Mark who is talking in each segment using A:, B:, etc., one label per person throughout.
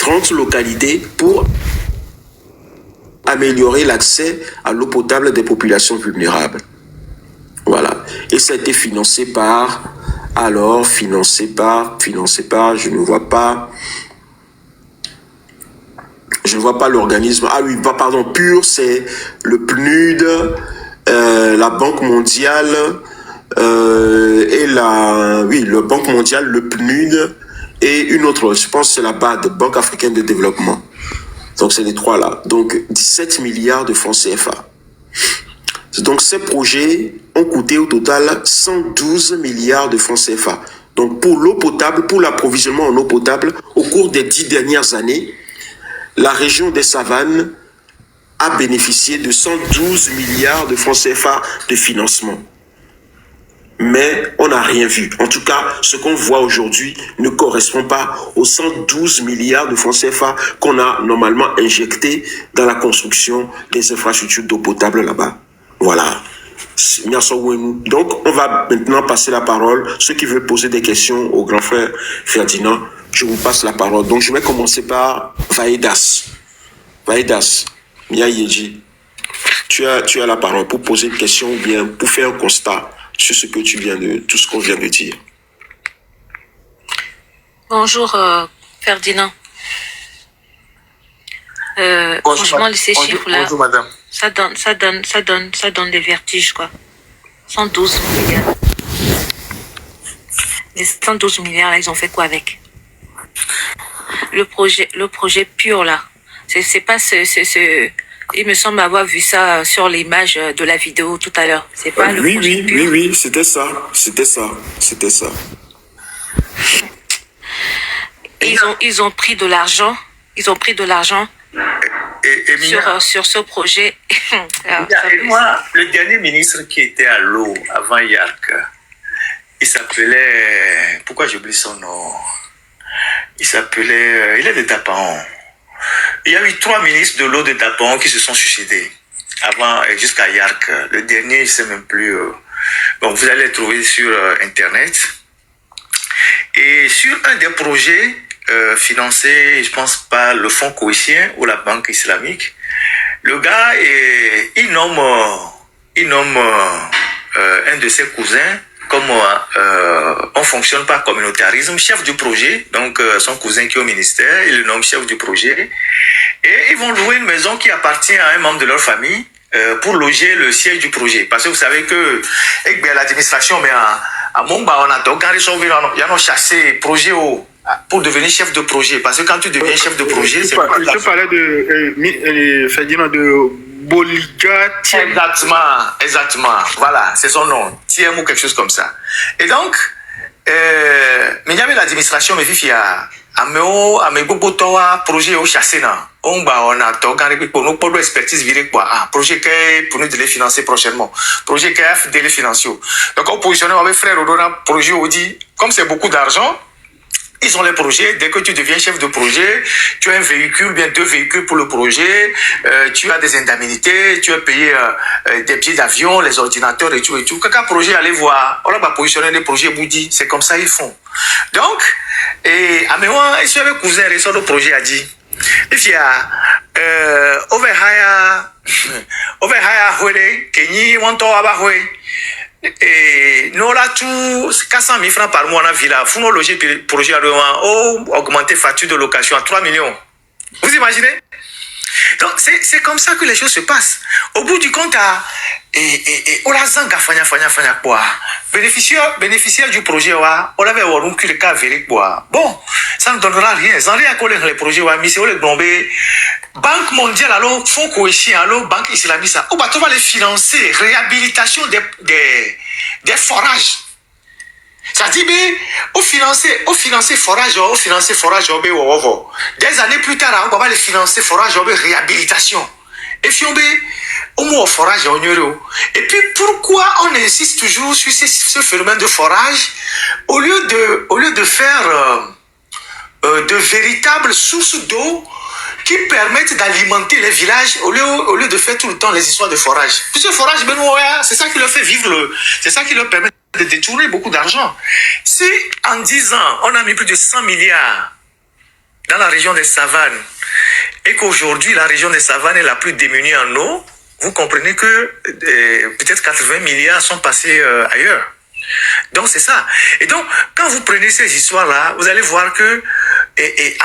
A: 30 localités pour améliorer l'accès à l'eau potable des populations vulnérables. Voilà. Et ça a été financé par, je ne vois pas l'organisme. Ah oui, pardon, PUR, c'est le PNUD, la Banque mondiale, le Banque mondiale, le PNUD, et une autre, je pense que c'est la BAD, Banque africaine de développement. Donc c'est les trois là. Donc 17 milliards de francs CFA. Donc ces projets ont coûté au total 112 milliards de francs CFA. Donc pour l'eau potable, pour l'approvisionnement en eau potable, au cours des 10 dernières années, la région des Savanes a bénéficié de 112 milliards de francs CFA de financement. Mais on n'a rien vu. En tout cas, ce qu'on voit aujourd'hui ne correspond pas aux 112 milliards de francs CFA qu'on a normalement injectés dans la construction des infrastructures d'eau potable là-bas. Voilà. Donc, on va maintenant passer la parole. Ceux qui veulent poser des questions au grand frère Ferdinand, je vous passe la parole. Donc, je vais commencer par Vaïdas. Vaïdas, Mia Yeji, tu as la parole pour poser une question ou bien pour faire un constat sur ce que tout ce qu'on vient de dire.
B: Bonjour Ferdinand. Franchement, ces chiffres-là,
C: bonjour, madame.
B: Ça donne des vertiges, quoi. 112 milliards. Les 112 milliards, là, ils ont fait quoi avec? Le projet PUR, là, c'est pas ce... Il me semble avoir vu ça sur l'image de la vidéo tout à l'heure. C'est pas le projet PUR.
A: Oui, c'était ça.
B: Ils ont pris de l'argent. Sur ce projet.
C: Et moi, le dernier ministre qui était à l'eau avant Yark, il s'appelait... Pourquoi j'oublie son nom? Il est de Tapaon. Il y a eu 3 ministres de l'eau de Tapaon qui se sont suicidés avant, jusqu'à Yark. Le dernier, je ne sais même plus. Bon, vous allez le trouver sur Internet. Et sur un des projets financés, je pense, par le Fonds coïtien ou la Banque islamique, le gars, il nomme un de ses cousins, comme on fonctionne par communautarisme, chef du projet. Donc son cousin qui est au ministère, il le nomme chef du projet. Et ils vont louer une maison qui appartient à un membre de leur famille pour loger le siège du projet. Parce que vous savez que l'administration, mais à Mongba, on a donc chassé projet pour devenir chef de projet. Parce que quand tu deviens chef de projet, c'est pas...
D: Je parlais de Ferdinand de Boliga Thiem.
C: Exactement. Voilà, c'est son nom. Thiem ou quelque chose comme ça. Et donc, mais il y avait l'administration, mais il y a un projet au chassé. On a pour nous expertise virée quoi. Projet qui pour nous de les financer prochainement. Projet qui a de les financer. Donc, on positionne avec frère Odona, projet Audi. Comme c'est beaucoup d'argent, ils ont les projets. Dès que tu deviens chef de projet, tu as un véhicule, bien 2 véhicules pour le projet, tu as des indemnités, tu as payé des billets d'avion, les ordinateurs et tout. Quelqu'un projet, allez voir. On va positionner les projets Boudi. C'est comme ça ils font. Donc, à moi, je suis avec cousin, il sort le projet a dit. Il y a overhire, Kenyi, Wanto Abahwe. Et nous là tout 400 000 francs par mois dans la ville, faut nous loger projet à augmenter facture de location à 3 millions. Vous imaginez? Donc c'est comme ça que les choses se passent. Au bout du compte, on a zanga fanya quoi. Bénéficiaire du projet on avait un cul de cas vérifié quoi. Bon, ça ne donnera rien. Sans rien coller les projets mais c'est le bombé. Banque mondiale alors fonds coïtien alors banque islamique on va les financer réhabilitation des forages. Ça dit bien au financer forage des années plus tard on va les financer forage réhabilitation et puis au moins forage et puis pourquoi on insiste toujours sur ce phénomène de forage au lieu de faire de véritables sources d'eau qui permettent d'alimenter les villages au lieu de faire tout le temps les histoires de forage. Puis ce forage, c'est ça qui leur fait vivre, c'est ça qui leur permet de détourner beaucoup d'argent. Si en 10 ans, on a mis plus de 100 milliards dans la région des savanes et qu'aujourd'hui la région des savanes est la plus démunie en eau, vous comprenez que peut-être 80 milliards sont passés ailleurs. Donc c'est ça. Et donc quand vous prenez ces histoires-là, vous allez voir que les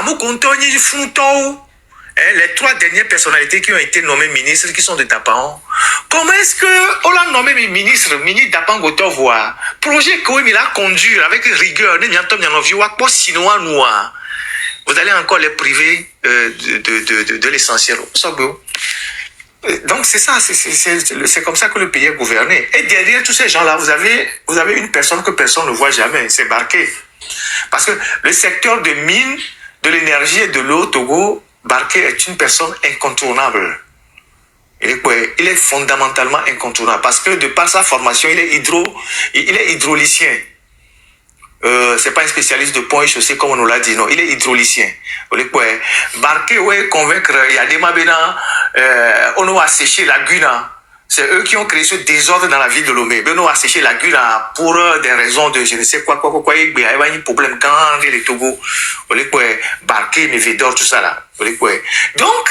C: 3 dernières personnalités qui ont été nommées ministres, qui sont de Tapan, comment est-ce qu'on l'a nommé ministre Tapan Gotovoa, projet qu'il a conduit avec rigueur, vous allez encore les priver de l'essentiel. Donc c'est ça, c'est comme ça que le pays est gouverné. Et derrière tous ces gens-là, vous avez une personne que personne ne voit jamais, c'est Barké. Parce que le secteur de mines, de l'énergie et de l'eau au Togo, Barké est une personne incontournable. Il est fondamentalement incontournable parce que de par sa formation, il est hydraulicien. C'est pas un spécialiste de pont et chaussée comme on nous l'a dit, non, il est hydraulicien. Barké, ouais, convaincre, il y a des mabénas, on a séché la Guna. C'est eux qui ont créé ce désordre dans la ville de Lomé. On a séché la Guna pour des raisons de je ne sais quoi, il y a un problème quand les Togo. Barké, mais Védor, tout ça là. Donc,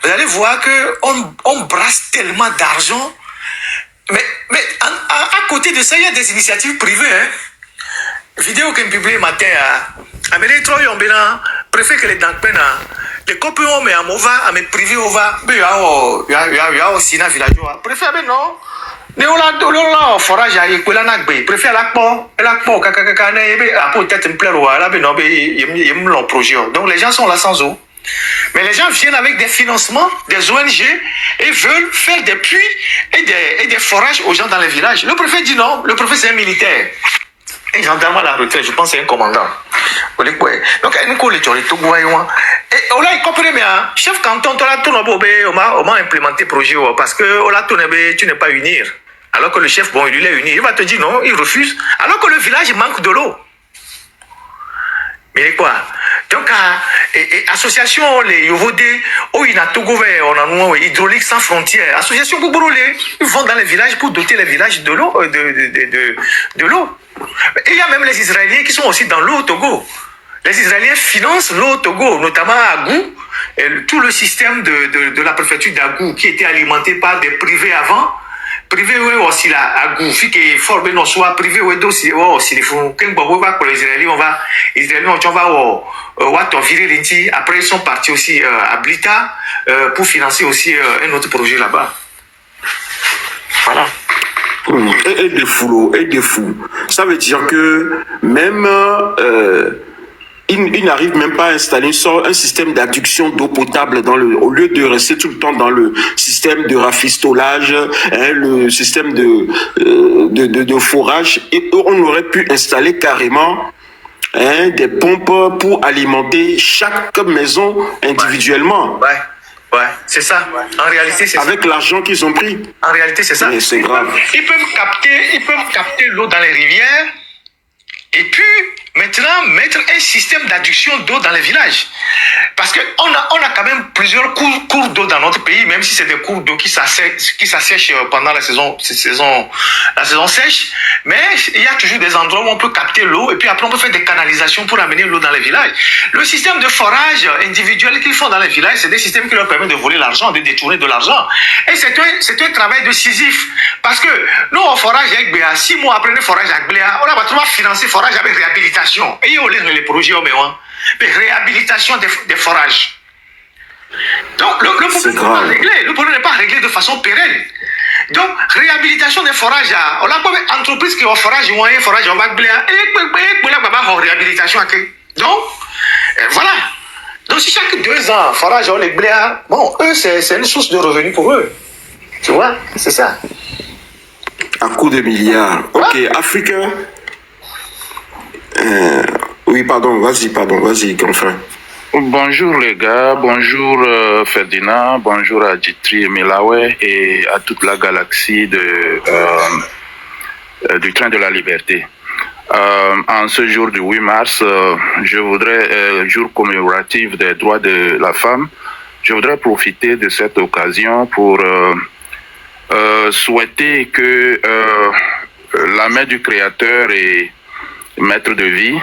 C: vous allez voir que on brasse tellement d'argent. Mais à côté de ça, il y a des initiatives privées. Hein. Vidéo qu'on publie matin à mes trois yombena, préfet que les dankpena, les copains mais à mova, à mes privés ova, mais il y a aussi na villageois. Préfet mais non. Néola forage à Yékoula Nagbe, préfet la po, kakakaka, peut-être me plaire là, mais non, il me l'ont projet. Donc les gens sont là sans eau. Mais les gens viennent avec des financements, des ONG, et veulent faire des puits et des forages aux gens dans les villages. Le préfet dit non, le préfet c'est un militaire. Un gendarme à la retraite, je pense c'est un commandant. Donc, et on a compris, mais chef canton, on m'a implémenté le projet parce que tu n'es pas unir. Alors que le chef, bon, il est uni. Il va te dire non, il refuse. Alors que le village manque de l'eau. Mais quoi? Donc, association, les Yovodé, on a hydraulique sans frontières. Association Bouboulé, ils vont dans les villages pour doter les villages de l'eau. De l'eau. Et il y a même les Israéliens qui sont aussi dans l'eau au Togo. Les Israéliens financent l'eau au Togo, notamment à Agou. Tout le système de la préfecture d'Agou qui était alimenté par des privés avant. Privé aussi là à Goufi qui est formé non soit privé aussi les fonds quand on va pour les Israéliens on va virer l'inti après ils sont partis aussi à Blita pour financer aussi un autre projet là-bas. Voilà.
A: Et des fous. Ça veut dire que même il n'arrive même pas à installer un système d'adduction d'eau potable au lieu de rester tout le temps dans le système de rafistolage, le système de forage. Et on aurait pu installer carrément des pompes pour alimenter chaque maison individuellement.
C: Ouais, c'est ça. En réalité, c'est
A: avec l'argent qu'ils ont pris.
C: En réalité, c'est ça.
A: Mais c'est grave.
C: Ils peuvent capter l'eau dans les rivières et puis maintenant mettre un système d'adduction d'eau dans les villages. Parce qu'on a quand même plusieurs cours d'eau dans notre pays, même si c'est des cours d'eau qui s'assèchent pendant la saison sèche. Mais il y a toujours des endroits où on peut capter l'eau et puis après on peut faire des canalisations pour amener l'eau dans les villages. Le système de forage individuel qu'ils font dans les villages, c'est des systèmes qui leur permettent de voler l'argent, de détourner de l'argent. Et c'est un travail de Sisyphe. Parce que nous, on forage avec Béa, 6 mois après le forage avec Béa, on a pas financé le forage avec réhabilitation. Et on les projets, mais réhabilitation des forages. Donc, le problème n'est pas réglé de façon pérenne. Donc, réhabilitation des forages, on a pas entreprise qui ont forage, on va bléa, et réhabilitation. Donc, voilà. Donc, si chaque 2 ans, forage, on les bléa, bon, eux, c'est une source de revenus pour eux. Tu vois, c'est ça.
A: À coup de milliards. Ok, Africain. Oui, vas-y, confrère.
E: Bonjour les gars, bonjour Ferdinand, bonjour à Djitri et Melawe et à toute la galaxie du train de la liberté. En ce jour du 8 mars, je voudrais, jour commémoratif des droits de la femme, je voudrais profiter de cette occasion pour souhaiter que la main du Créateur et Maître de vie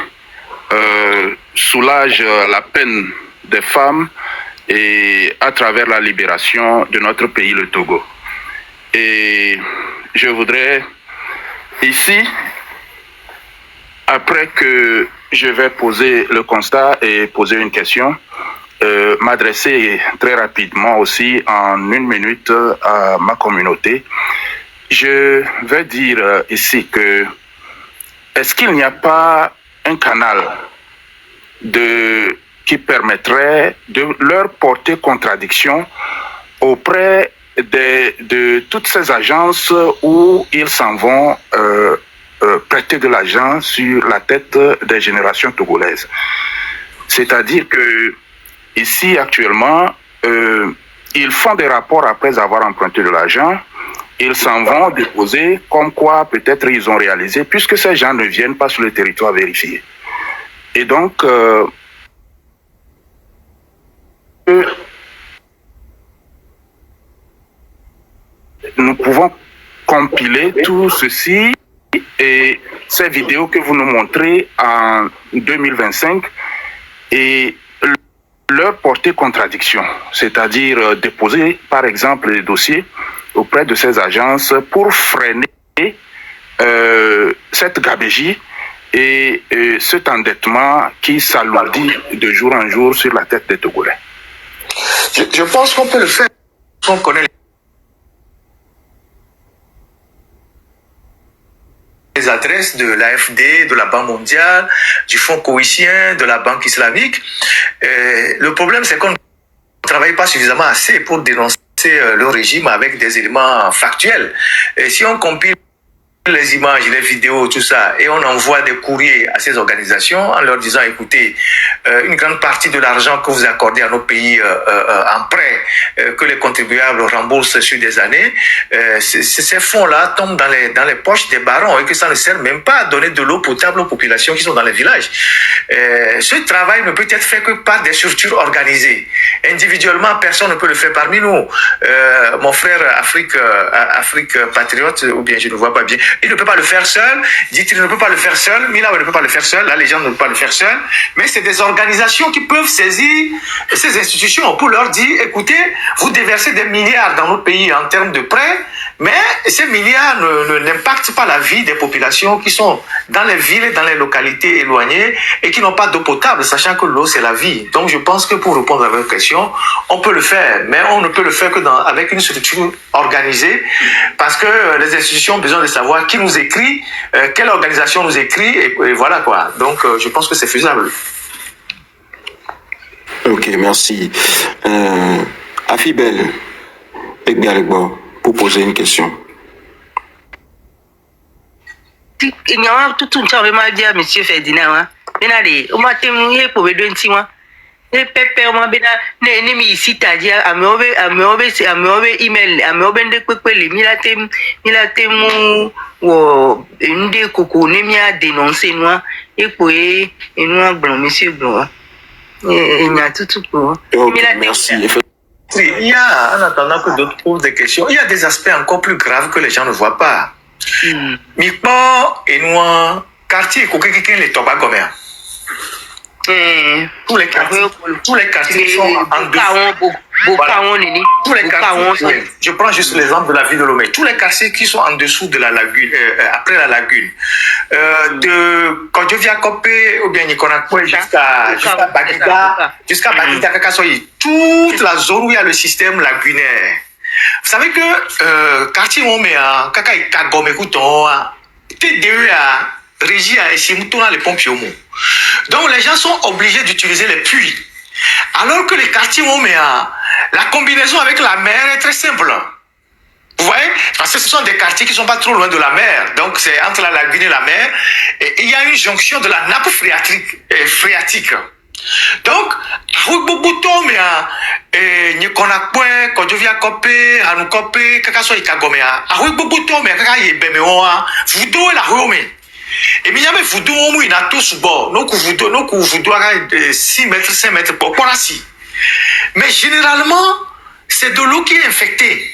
E: soulage la peine des femmes et à travers la libération de notre pays, le Togo. Et je voudrais ici, après que je vais poser le constat et poser une question, m'adresser très rapidement aussi en 1 minute à ma communauté. Je vais dire ici que est-ce qu'il n'y a pas un canal qui permettrait de leur porter contradiction auprès de toutes ces agences où ils s'en vont prêter de l'argent sur la tête des générations togolaises. C'est-à-dire que ici actuellement, ils font des rapports après avoir emprunté de l'argent, ils s'en vont déposer comme quoi peut-être ils ont réalisé, puisque ces gens ne viennent pas sur le territoire vérifier. Et donc, nous pouvons compiler tout ceci et ces vidéos que vous nous montrez en 2025 et leur porter contradiction, c'est-à-dire déposer par exemple les dossiers auprès de ces agences pour freiner cette gabegie et cet endettement qui s'alourdit de jour en jour sur la tête des Togolais.
C: Je pense qu'on peut le faire. On connaît les adresses de l'AFD, de la Banque mondiale, du Fonds coïtien, de la Banque islamique. Le problème, c'est qu'on ne travaille pas suffisamment assez pour dénoncer le régime avec des éléments factuels. Et si on compile les images, les vidéos, tout ça, et on envoie des courriers à ces organisations en leur disant, écoutez, une grande partie de l'argent que vous accordez à nos pays en prêt, que les contribuables remboursent sur des années, ces fonds-là tombent dans les poches des barons et que ça ne sert même pas à donner de l'eau potable aux populations qui sont dans les villages. Ce travail ne peut être fait que par des structures organisées. Individuellement, personne ne peut le faire parmi nous. Mon frère Afrique Patriote, ou bien je ne vois pas bien, il ne peut pas le faire seul. Dit-il ne peut pas le faire seul. Milawe ne peut pas le faire seul. La légende ne peut pas le faire seul. Mais c'est des organisations qui peuvent saisir ces institutions pour leur dire, écoutez, vous déversez des milliards dans notre pays en termes de prêts, mais ces milliards n'impactent pas la vie des populations qui sont dans les villes et dans les localités éloignées et qui n'ont pas d'eau potable, sachant que l'eau, c'est la vie. Donc, je pense que pour répondre à votre question, on peut le faire, mais on ne peut le faire que avec une structure organisée, parce que les institutions ont besoin de savoir qui nous écrit, quelle organisation nous écrit, et voilà quoi. Donc, je pense que c'est faisable.
A: Ok, merci. Afibel Egbalego, pour poser une question.
F: Il y a tout un temps, monsieur Ferdinand. Benali, au matin, il y a pour le ne pepe moi bena ne mi sita dia ameobe email ameobe de kwekwe milate mu wo nde koko ne mi a dénoncer moi et puis nous blanc monsieur blanc il y a tout pour
A: merci.
C: Il y a, en attendant que d'autres posent des questions, il y a des aspects encore plus graves que les gens ne voient pas. Mikpo et nous quartier kokeke les Tobago mer. Tous les quartiers sont en dessous. Tous les quartiers, je prends juste l'exemple de la ville de Lomé. Tous les quartiers qui sont en dessous de la lagune, après la lagune, de Kodjovia Kopé ou bien Nikonakwe jusqu'à Bagida, Kakasoyi, toute la zone où il y a le système lagunaire. Vous savez que quartier Moméa, Kakai Kagome Kouton, TDE a régi à Essimutona les pompiers. Donc les gens sont obligés d'utiliser les puits. Alors que les quartiers Moméa, la combinaison avec la mer est très simple. Vous voyez? Parce que ce sont des quartiers qui ne sont pas trop loin de la mer. Donc c'est entre la lagune et la mer. Et il y a une jonction de la nappe phréatique. Donc, et bien, vous devez vous tous bon. Vous devez 6 mètres, 5 mètres pour quoi. Mais généralement, c'est de l'eau qui est infectée.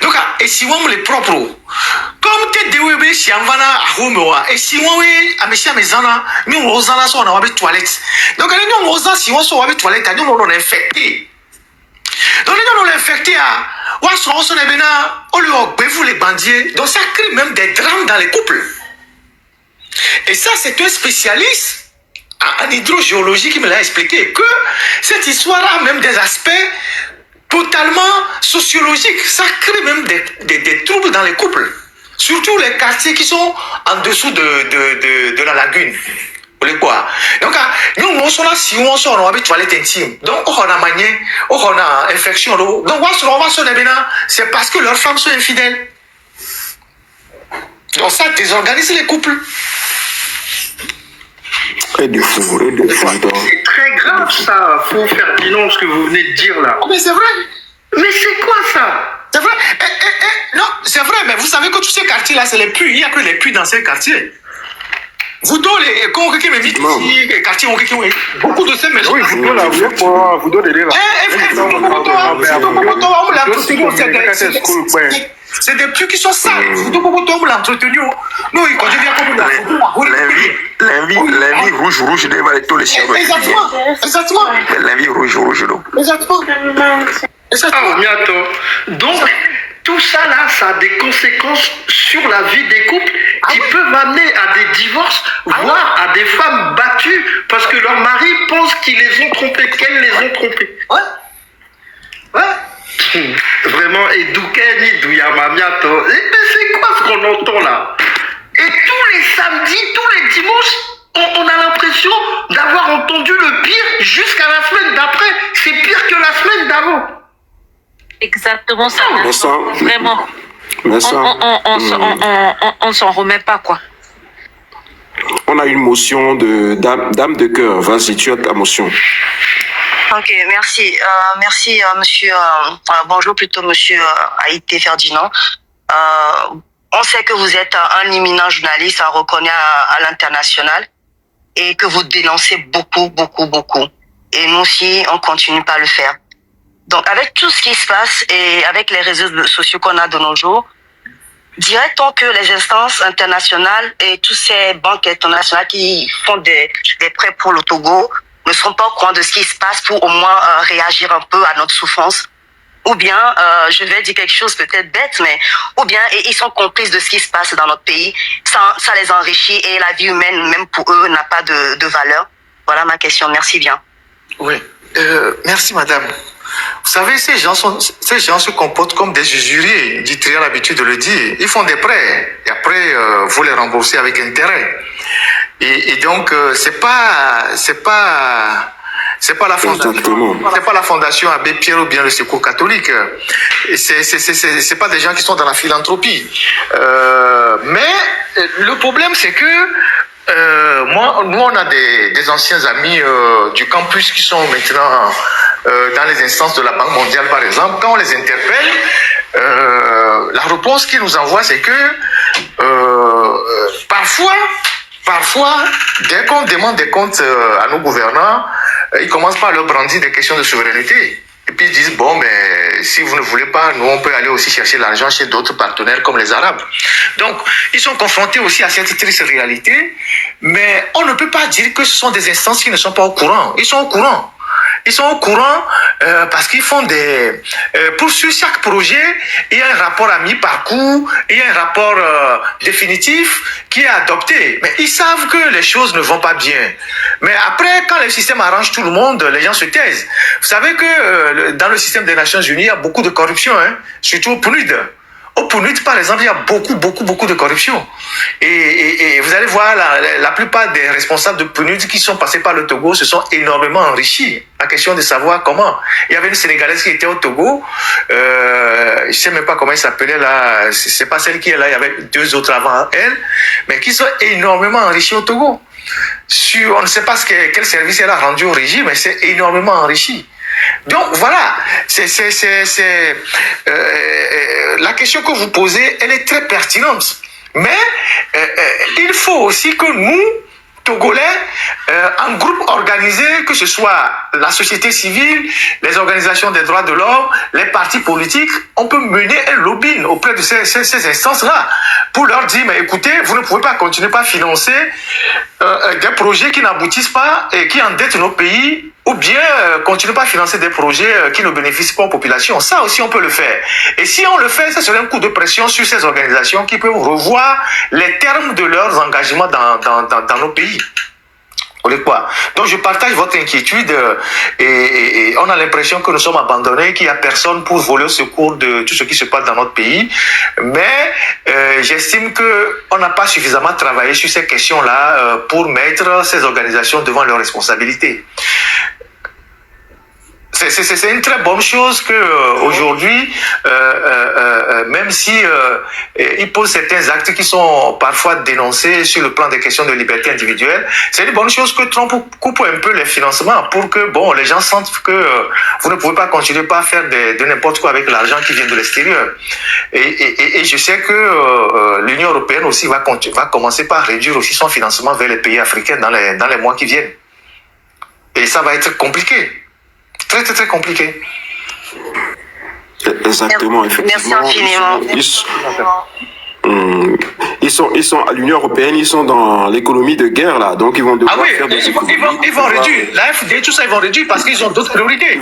C: Donc, et si on les propres, comme tu dis, si on va à home, et si on est à mes amis, nous, on a sont dans les toilettes. Donc, nous, on a si on sont dans les toilettes, nous, on est infecté. Donc, nous, on est infecté à. On lui vous les bandits. Donc, ça crée même des drames dans les couples. Et ça, c'est un spécialiste en hydrogéologie qui me l'a expliqué que cette histoire a même des aspects totalement sociologiques. Ça crée même des troubles dans les couples. Surtout les quartiers qui sont en dessous de la lagune. Vous voulez quoi? Donc, nous, on sommes là, si on sort, on a des toilettes intimes. Donc, on a manié, on a infection. Donc, on va sur les bénins. C'est parce que leurs femmes sont infidèles. Donc, ça désorganise les couples.
A: Et de fou, et de fou.
D: C'est très grave ça, Faux Ferdinand, ce que vous venez de dire là.
C: Oh, mais c'est vrai.
D: Mais c'est quoi ça?
C: C'est vrai. Non, c'est vrai, mais vous savez que tous ces quartiers-là, c'est les puits. Il n'y a que les puits dans ces quartiers. Vous donnez les cons qui me disent ici, les quartiers, beaucoup de ces maisons.
D: Oui, vous donnez la vous donnez là.
C: C'est des puits qui sont sales. Vous l'entretenu. Non, il continue à comme
A: la vie rouge, devant tous les chiens.
C: Exactement.
A: La vie rouge, non.
C: Exactement.
D: Ah, mais attends. Donc, tout ça là, ça a des conséquences sur la vie des couples qui peuvent amener à des divorces, voire à des femmes battues parce que leur mari pense qu'ils les ont trompés, qu'elles les ont trompés. Ouais. Vraiment, et Doukeni, Douyamamiato. Mais c'est quoi ce qu'on entend là? Et tous les samedis, tous les dimanches, on a l'impression d'avoir entendu le pire jusqu'à la semaine d'après. C'est pire que la semaine d'avant.
B: Exactement ça.
A: Vraiment.
B: On s'en remet pas, quoi.
A: On a une motion de dame de cœur. Vas-y, tu as ta motion.
G: Ok, merci. Merci, monsieur. Bonjour plutôt, monsieur Haïté Ferdinand. On sait que vous êtes un éminent journaliste reconnu à l'international et que vous dénoncez beaucoup. Et nous aussi, on continue pas à le faire. Donc, avec tout ce qui se passe et avec les réseaux sociaux qu'on a de nos jours, dirait-on que les instances internationales et toutes ces banques internationales qui font des prêts pour le Togo ne sont pas au courant de ce qui se passe pour au moins réagir un peu à notre souffrance? Ou bien, je vais dire quelque chose peut-être bête, mais ou bien ils sont complices de ce qui se passe dans notre pays, ça les enrichit et la vie humaine, même pour eux, n'a pas de valeur. Voilà ma question, merci bien.
C: Oui, merci madame. Vous savez, ces gens se comportent comme des usuriers. Ditry a l'habitude de le dire. Ils font des prêts et après, vous les remboursez avec intérêt. Et donc, c'est pas la fondation. C'est pas la fondation Abbé Pierre ou bien le Secours catholique. C'est pas des gens qui sont dans la philanthropie. Mais le problème, c'est que nous, on a des anciens amis du campus qui sont maintenant dans les instances de la Banque mondiale, par exemple. Quand on les interpelle, la réponse qu'ils nous envoient, c'est que parfois, dès qu'on demande des comptes à nos gouvernants, ils commencent par leur brandir des questions de souveraineté. Et puis ils disent, bon, mais si vous ne voulez pas, nous, on peut aller aussi chercher l'argent chez d'autres partenaires comme les Arabes. Donc, ils sont confrontés aussi à cette triste réalité, mais on ne peut pas dire que ce sont des instances qui ne sont pas au courant. Ils sont au courant. Ils sont au courant parce qu'ils font pour sur chaque projet, il y a un rapport à mi-parcours, il y a un rapport définitif qui est adopté. Mais ils savent que les choses ne vont pas bien. Mais après, quand le système arrange tout le monde, les gens se taisent. Vous savez que dans le système des Nations Unies, il y a beaucoup de corruption, surtout au PNUD. Au PNUD, par exemple, il y a beaucoup de corruption. Et vous allez voir, la plupart des responsables de PNUD qui sont passés par le Togo se sont énormément enrichis. La question de savoir comment. Il y avait une Sénégalaise qui était au Togo. Je ne sais même pas comment elle s'appelait là. C'est pas celle qui est là. Il y avait deux autres avant elle. Mais qui sont énormément enrichis au Togo. On ne sait pas quel service elle a rendu au régime, mais c'est énormément enrichi. Donc voilà, la question que vous posez, elle est très pertinente. Mais il faut aussi que nous, Togolais, en groupe organisé, que ce soit la société civile, les organisations des droits de l'homme, les partis politiques, on peut mener un lobbying auprès de ces instances-là pour leur dire, mais écoutez, vous ne pouvez pas continuer à financer des projets qui n'aboutissent pas et qui endettent nos pays, ou bien continuer à financer des projets qui ne bénéficient pas aux populations. Ça aussi, on peut le faire. Et si on le fait, ça serait un coup de pression sur ces organisations qui peuvent revoir les termes de leurs engagements dans nos pays. Quoi. Donc je partage votre inquiétude et on a l'impression que nous sommes abandonnés, qu'il n'y a personne pour voler au secours de tout ce qui se passe dans notre pays. Mais j'estime qu'on n'a pas suffisamment travaillé sur ces questions-là pour mettre ces organisations devant leurs responsabilités. C'est une très bonne chose que aujourd'hui, même si il pose certains actes qui sont parfois dénoncés sur le plan des questions de liberté individuelle, c'est une bonne chose que Trump coupe un peu les financements pour que les gens sentent que vous ne pouvez pas continuer à faire de n'importe quoi avec l'argent qui vient de l'extérieur. Et je sais que l'Union européenne aussi va commencer par réduire aussi son financement vers les pays africains dans les mois qui viennent. Et ça va être compliqué. Très, très, très compliqué.
A: Exactement, effectivement.
G: Merci infiniment.
A: Ils sont à l'Union européenne, ils sont dans l'économie de guerre là, donc ils vont devoir faire des économies.
C: Ils vont réduire. L'AFD, tout ça, ils vont réduire parce qu'ils ont d'autres priorités.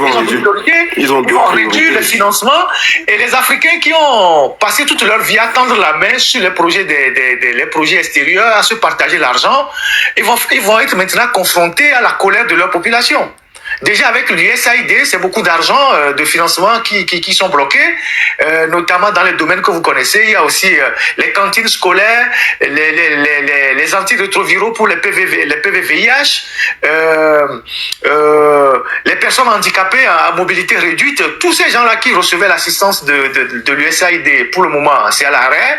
C: Ils vont réduire le financement et les Africains qui ont passé toute leur vie à tendre la main sur les projets les projets extérieurs, à se partager l'argent, ils vont être maintenant confrontés à la colère de leur population. Déjà avec l'USAID, c'est beaucoup d'argent de financement qui sont bloqués, notamment dans les domaines que vous connaissez. Il y a aussi les cantines scolaires, les antirétroviraux pour les PVVIH, les personnes handicapées à mobilité réduite. Tous ces gens-là qui recevaient l'assistance de l'USAID, pour le moment, c'est à l'arrêt.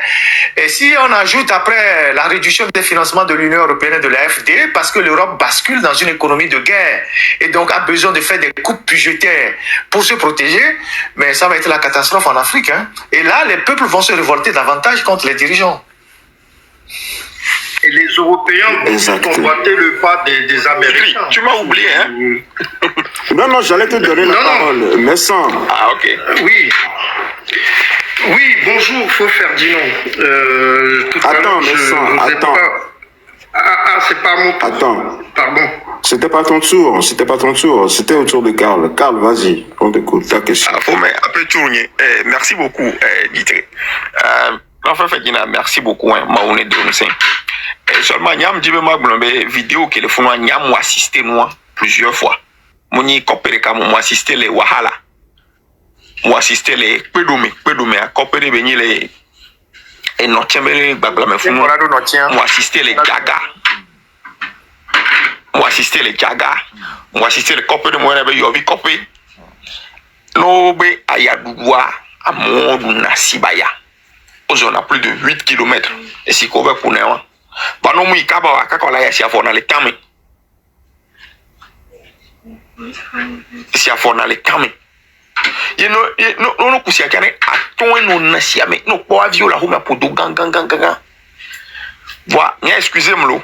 C: Et si on ajoute après la réduction des financements de l'Union européenne et de l'AFD, parce que l'Europe bascule dans une économie de guerre, et donc a besoin de faire des coupes budgétaires pour se protéger, mais ça va être la catastrophe en Afrique. Hein. Et là, les peuples vont se révolter davantage contre les dirigeants.
D: Et les Européens vont convoiter le pas des Américains.
E: Tu m'as oublié, hein?
A: Non, j'allais te donner la parole, mais sans.
E: Ah, ok.
D: Oui, bonjour, Feu Ferdinand.
A: Attends, mais sans, attends.
D: C'est pas mon tour.
A: Attends.
D: Pardon.
A: C'était pas ton tour, c'était au tour de Karl. Karl, vas-y, on t'écoute, ta question.
E: Merci beaucoup, Dietrich. Enfin, Ferdinand, merci beaucoup, hein, Maoune Donoussin. Seulement, Niam dit moi vidéo que le fond Niam assisté moi plusieurs fois. Moni coopéré comme moi assisté les Wahala. Moi assisté les Pédomé à coopérer venir les et notiamere bablame fou. Moi assisté les Gaga. Moi assisté les Gaga. Moi assisté les coopéré moi na be yobi copé. No be ayadoua à Mondou Nasibaya. On a plus de 8 km. Et si on va pour nous, bah non, il kaba wa kako la ya si afona le kame. Si afona le kame. No kusia kane aton no na si ame no po avio la homa podo gang. Voilà, nya excusez-moi.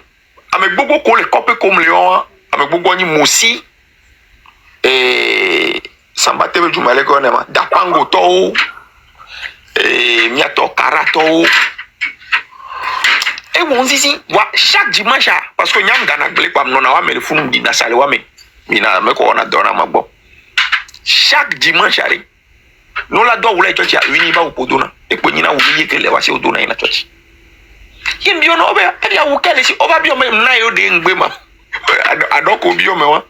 E: Avec beaucoup ko le copé comme Léon, avec beaucoup ni mosi et sambate be jumale ko na ma dapango to. Miato karato et on dit chaque dimanche parce que nyam dana glé kwa mnona wa me funu di na sale wa me mina me ko na dona magbo chaque dimanche ari no la do wule church ya wini ba upodona e ko nyina wuli ke le wa se odona ina church yim bio no be e ya wukele si oba bio me na yo de ngbe ma adoko bio me wa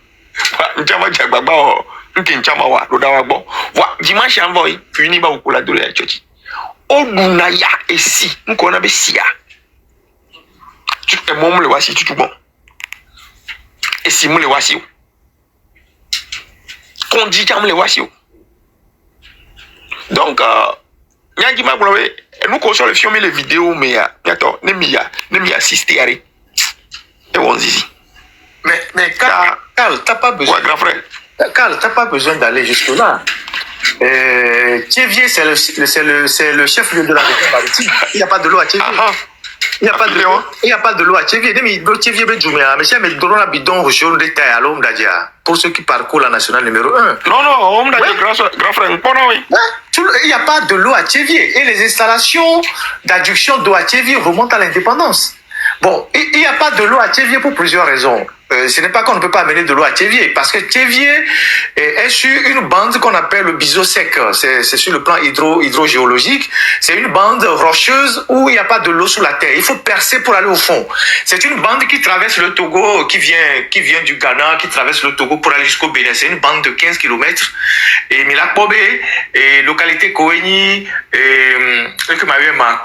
E: njama jagbagba o nke njama wa do da wa gbo wa dimanche an boy wini ba ukola do le church Oduna ya esi nkona be sia tu e mom le wasi tutu bon esi mu le wasi kondi jam le wasi donc nyangi ma blowe nous ko sur le filmer les vidéos mais attends ne mi assister ari et on dit
C: mais Karl t'as pas besoin
E: ouais, grand frère
C: Karl t'as pas besoin d'aller jusque là. Thiévier, c'est le chef-lieu de la région maritime. Il n'y a pas de l'eau à Thiévier. Il n'y a pas de l'eau à Tchévier. Mais c'est mais dans la bidon au détail à l'homme d'Adia. Pour ceux qui parcourent la nationale numéro 1.
E: Non, homme d'Adia, grand frère, oui.
C: Il n'y a pas de l'eau à Tchévier. Et les installations d'adduction d'eau à Tchévier remontent à l'indépendance. Bon, il n'y a pas de l'eau à Tchévier pour plusieurs raisons. Ce n'est pas qu'on ne peut pas amener de l'eau à Tchévier, parce que Tchévier est sur une bande qu'on appelle le biseau sec. C'est sur le plan hydrogéologique. C'est une bande rocheuse où il n'y a pas de l'eau sous la terre. Il faut percer pour aller au fond. C'est une bande qui traverse le Togo, qui vient du Ghana, qui traverse le Togo pour aller jusqu'au Bénin. C'est une bande de 15 km. Et Milakbobe, et localité Koeni,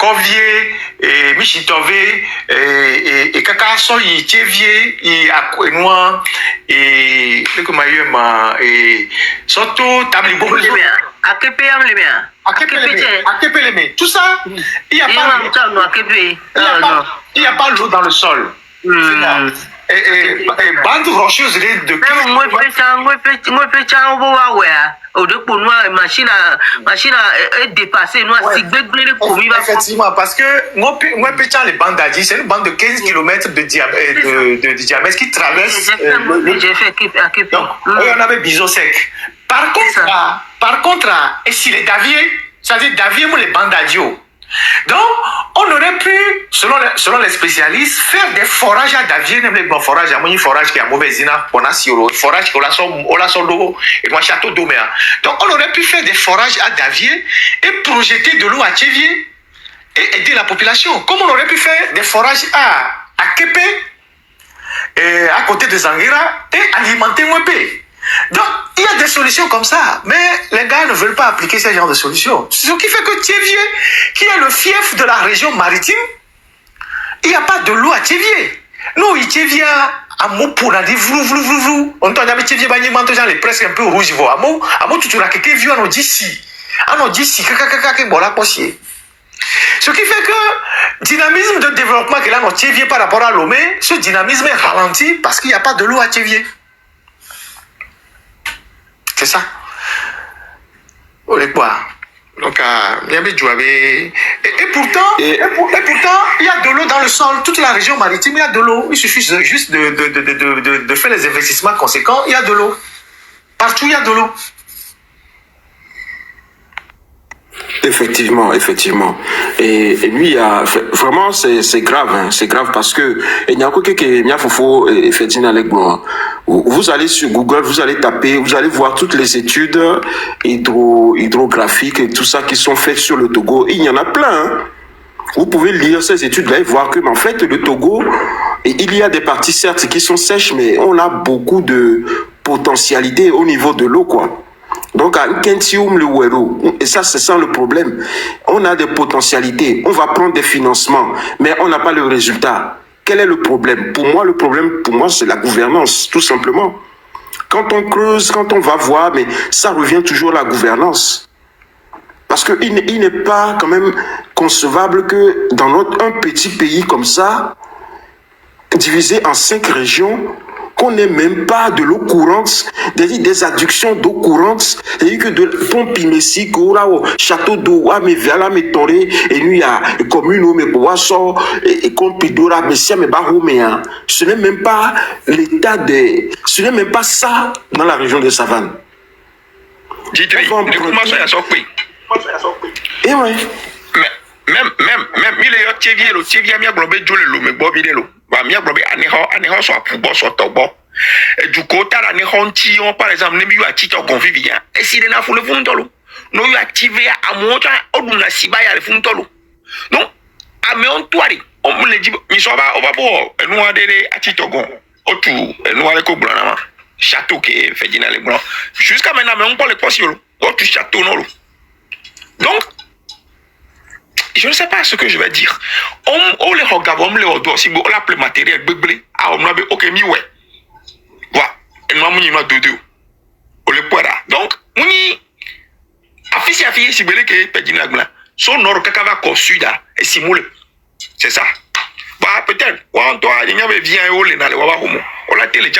C: Kovier, et Michitove, et Kakaso, et Tchévier, et Akouenois, et surtout Tablibo. Akepeleme. Tout ça, il n'y a pas l'eau dans le sol. Et bande rocheuse de
F: machine est dépassée.
C: Effectivement, parce que moi, les bandes d'Adi, c'est une bande de 15 km de diamètre qui traverse. On avait biseau sec. Par contre, et si les Davier, c'est-à-dire Davier, les bandes d'Adio. Donc, on aurait pu, selon les spécialistes, faire des forages à Davier, même les bons forages, un forage qui est à mauvaise zina, on a sur le forage qui a son dos, et moi château d'Oméa. Donc, on aurait pu faire des forages à Davier et projeter de l'eau à Tchévier et aider la population. Comme on aurait pu faire des forages à Képé, et à côté de Zangira, et alimenter Mwepé. Donc, il y a des solutions comme ça, mais les gars ne veulent pas appliquer ce genre de solutions. Ce qui fait que Tchévier, qui est le fief de la région maritime, il n'y a pas de l'eau à Tchévier. Nous, Tchévier, à Mopou, on a dit vlou. On entend jamais Tchévier, il est presque un peu rouge. À Mopou, tu l'as quelqu'un vu, on dit si. On dit si, ce qui fait que dynamisme de développement qu'il a dans Tchévier par rapport à Lomé, ce dynamisme est ralenti parce qu'il n'y a pas de l'eau à Tchévier. C'est ça. On est quoi? Donc, et pourtant, il y a de l'eau dans le sol. Toute la région maritime, il y a de l'eau. Il suffit juste de faire les investissements conséquents. Il y a de l'eau. Partout, il y a de l'eau.
A: Effectivement. Et lui, vraiment, c'est grave, hein. C'est grave parce que il y a encore vous allez sur Google, vous allez taper, vous allez voir toutes les études hydrographiques et tout ça qui sont faites sur le Togo. Et il y en a plein, hein. Vous pouvez lire ces études-là et voir que, en fait, le Togo, il y a des parties certes qui sont sèches, mais on a beaucoup de potentialité au niveau de l'eau, quoi. Donc, à Nkentium, le Wero, et ça, c'est ça le problème. On a des potentialités, on va prendre des financements, mais on n'a pas le résultat. Quel est le problème? Le problème, c'est la gouvernance, tout simplement. Quand on creuse, quand on va voir, mais ça revient toujours à la gouvernance. Parce qu'il n'est pas quand même concevable que dans un petit pays comme ça, divisé en 5 régions, qu'on n'ait même pas de l'eau courante, des adductions d'eau courante, c'est-à-dire que de pompe Messi, château d'eau, mais vers mais toré, et nous il y a commune, mais boisson, et compidora, mais si mais baroméen. Ce n'est même pas l'état ce n'est même pas ça dans la région de Savane. Et ouais.
E: Même, il est le Tchévier, il y a globé le mais Bobby de l'eau. Il y a globé Aného, soit pour boss, soit tobo. Et du côté, Aného, par exemple, n'est mieux à titre convivial. Et s'il est là, il faut le fondolo. Nous, il activé à mon temps, on nous a si bas à le fondolo. Donc, à mon toit, on me le dit, mais ça va, on va voir, nous, on a des à titre gon, autour, nous, on a les cobrans, château qui est fait dans les blancs. Jusqu'à maintenant, on parle de quoi sur l'eau, autour château, non, donc, je ne sais pas ce que je vais dire. On les regarde, on les regarde, si on l'appelle matériel, béblé, on a dit, ok, mi ouais. Voilà, et nous avons dit, on les poira. Donc, on y a fait si vous voulez que Pédina Gla, son nord, Kakava, Sud, et simule. C'est ça. Bah, peut-être, quand toi, il y avait bien haut, les nalé, on l'a télé,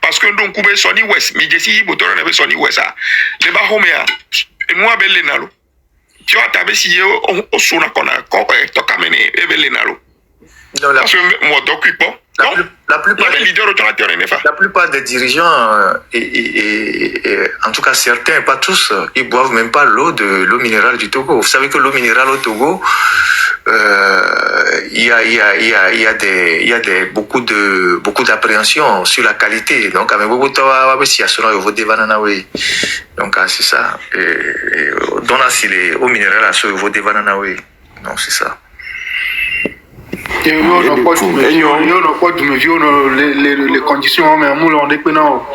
E: parce que nous, on Sony West, mais je suis bouton, on avait Sony West, les baroméas, et nous, avec les nalo. Tu vois, tu as si au son qu'on a tokamene et velenalo.
C: Non,
E: Parce que moi, d'occupe pas.
C: La plupart
E: des leaders autonomes,
C: la plupart des dirigeants, en tout cas certains, pas tous, ils boivent même pas l'eau minérale du Togo. Vous savez que l'eau minérale au Togo, il y a beaucoup d'appréhension sur la qualité. Donc, donc c'est ça. Donc là, si les eaux minérales à ce niveau des bananawe, non, c'est ça.
D: Les conditions, mais on est que non.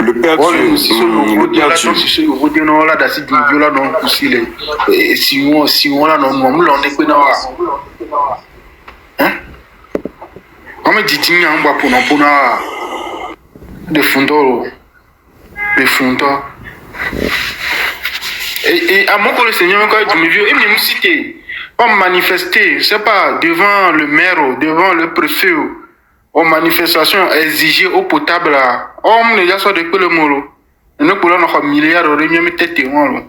A: Le père
D: et à mon collègue Seigneur, quand me vieux, il me cité, on manifestait, c'est pas devant le maire, devant le préfet, en manifestation exiger eau potable là. On ne soit de que le mot. Nous pouvons avoir milliards de réunions, mais tête et moi,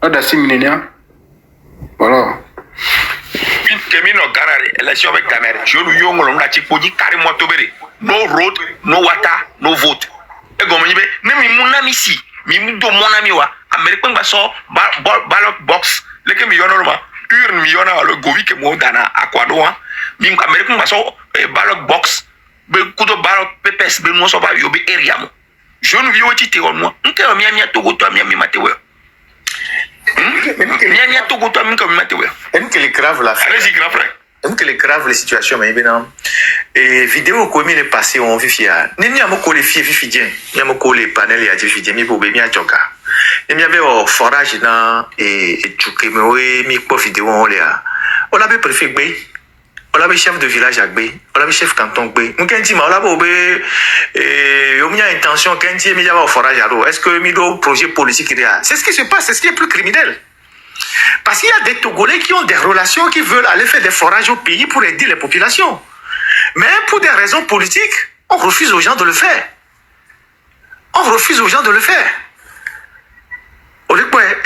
D: là, d'assez millénaire. Voilà.
E: Kemi no Ghana, élection avec Ghana. Je nous y on a chipoji carrément tobéré. No road, no water, no vote. Et comme je dis, même mon ami ici, mi do mon ami wa, Américain va so ballot box, les que millions normal, urne millions à le govi que mon dana à quoi doa, mi Américain va so ballot box, be kudo ballot pepes, be mo so ba yobi area mo. Je nous y on tite on moi, on que mi Togo to mi matewe. Mia Togo to mi comme matewe.
C: Même que les graves là.
E: Allez-y grave.
C: Même que les graves les situations mais bien et vidéo comme il est passé on vifia ni a moko les filles vifidien ni a moko les panels ya vifidien mi bobe mi a joka ni avait au forage na et tuke me we mi po vidéo on là on avait préfet gbe on avait chef de village à gbe on avait chef canton gbe on kan dit ma on avait bobe et on a intention kan dit mi ya au forage alors est-ce que mi do projet politique là c'est ce qui se passe c'est ce qui est plus criminel. Parce qu'il y a des Togolais qui ont des relations, qui veulent aller faire des forages au pays pour aider les populations. Mais pour des raisons politiques, on refuse aux gens de le faire. On refuse aux gens de le faire. Et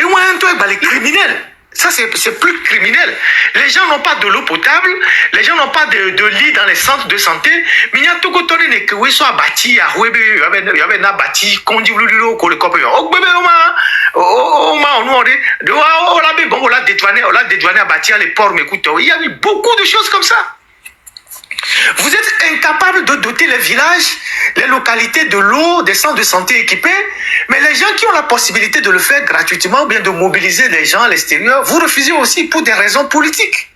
C: moi, les criminels, ça c'est plus criminel. Les gens n'ont pas de l'eau potable, les gens n'ont pas de lit dans les centres de santé. Mais il y a tout le monde qui sont abattus, il y avait un abattu, qu'on dit le copain. On l'a dédouané, abattu les porcs, mais écoute, il y a eu beaucoup de choses comme ça. Vous êtes incapable de doter les villages, les localités de l'eau, des centres de santé équipés, mais les gens qui ont la possibilité de le faire gratuitement ou bien de mobiliser les gens à l'extérieur, vous refusez aussi pour des raisons politiques.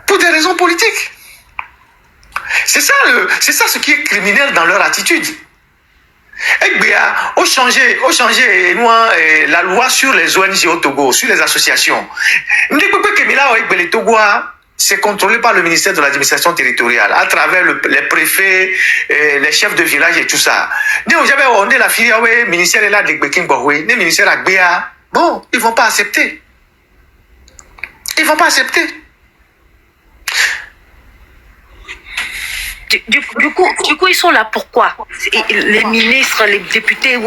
C: Pour des raisons politiques. C'est ça ce qui est criminel dans leur attitude. Et bien, on changeait la loi sur les ONG au Togo, sur les associations. Les Togo, c'est contrôlé par le ministère de l'administration territoriale, à travers les préfets, les chefs de village et tout ça. Nous, j'avais on est la filière, le ministère est là, le ministère a Béa. Bon, ils vont pas accepter. Ils vont pas accepter.
B: Du coup, ils sont là pourquoi? Les ministres, les députés,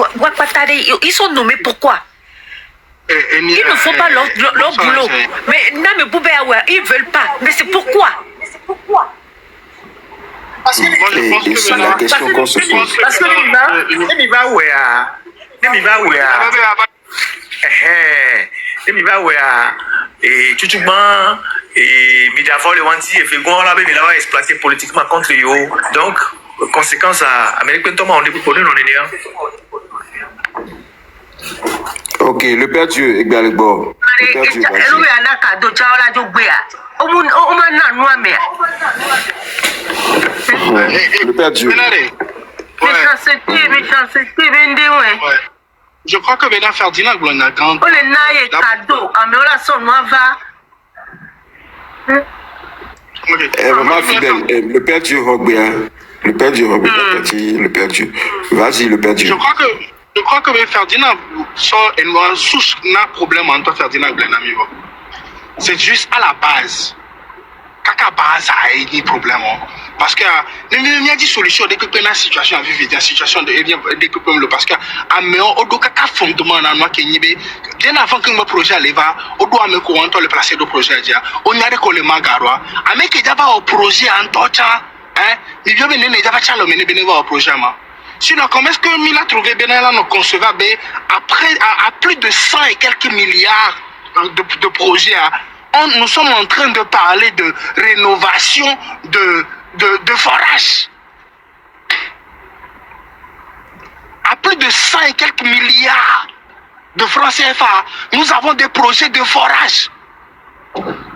B: ils sont nommés pourquoi? Ils ne font pas leur boulot. Mais ils ne veulent pas. Mais c'est pourquoi?
A: Et c'est la question qu'on se pose.
C: Parce que et tout le monde et Midavo le wanti et fait qu'on l'a exploité politiquement contre eux. Donc conséquence à Amérique Thomas on est pour nous on est.
A: Ok, le Père Dieu est le bon. Le Père Dieu, le Père Dieu.
H: Je crois que Bénin Ferdinand Glonagand.
A: Maman fidèle, le Père Dieu le Père Dieu le Père Dieu. Vas-y, le Père Dieu.
H: Je crois que Ferdinand sort un souche n'a problème entre Ferdinand et Glenamivo. C'est juste à la base. kaka base ni problème parce que il y a des solutions dès que la situation vivre la situation de dès que le parce que ameo odo kaka fondement na no kenyibe bien avant que le projet allait va odo ameko on le placer do projet dia on y a ko le magarwa ameke jaba au projet en tocha il y a bien ne jaba chalo mene bene va au projet ma. Sinon, comment est-ce que Mila a trouvé Benalla non concevable après à plus de 100 et quelques milliards de projets? Nous sommes en train de parler de rénovation de forages. À plus de 100 et quelques milliards de francs CFA, nous avons des projets de forage.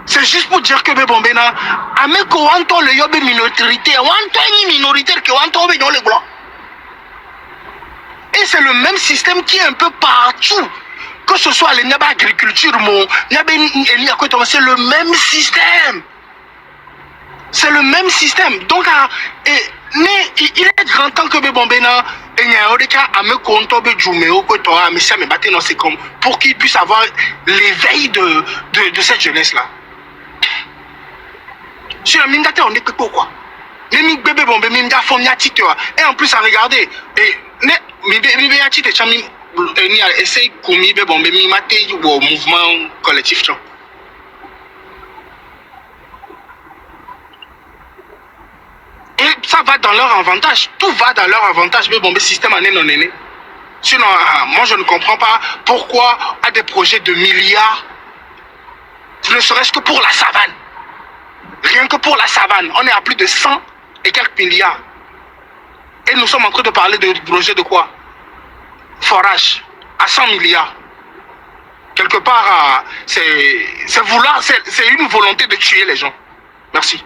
H: C'est juste pour dire que Bebombena, avec Wanto le yobe minorité, Wanto ni minoritaire que Wanto be dans le blanc. Et c'est le même système qui est un peu partout. Que ce soit les Nyaba agriculture, c'est le même système. C'est le même système. Donc, il est grand temps que Bebombena, pour qu'il puisse avoir l'éveil de cette jeunesse-là. Sur la mine on est que pourquoi? Et en plus, à regarder, essaye mouvement collectif. Et ça va dans leur avantage. Tout va dans leur avantage. Mais bon, le système en est non aîné. Sinon, moi je ne comprends pas pourquoi à des projets de milliards, ne serait-ce que pour la savane. Rien que pour la savane, on est à plus de 100 et quelques milliards. Et nous sommes en train de parler de projets de quoi? Forage à 100 milliards. Quelque part, c'est une volonté de tuer les gens. Merci.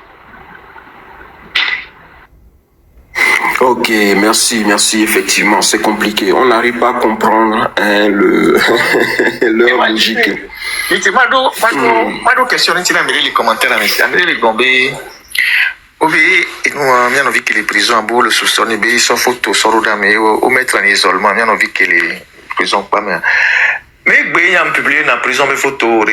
A: Ok, merci. Effectivement, c'est compliqué. On n'arrive pas à comprendre leur logique.
C: Moi, question, les commentaires, les gombés. Oui, nous avons vu que les prisons à bout, le sous-sol, ils sont photos, mais au mettre en isolement, nous avons vu que les prisons pas mal. Mais il y a publié dans la prison mes photos.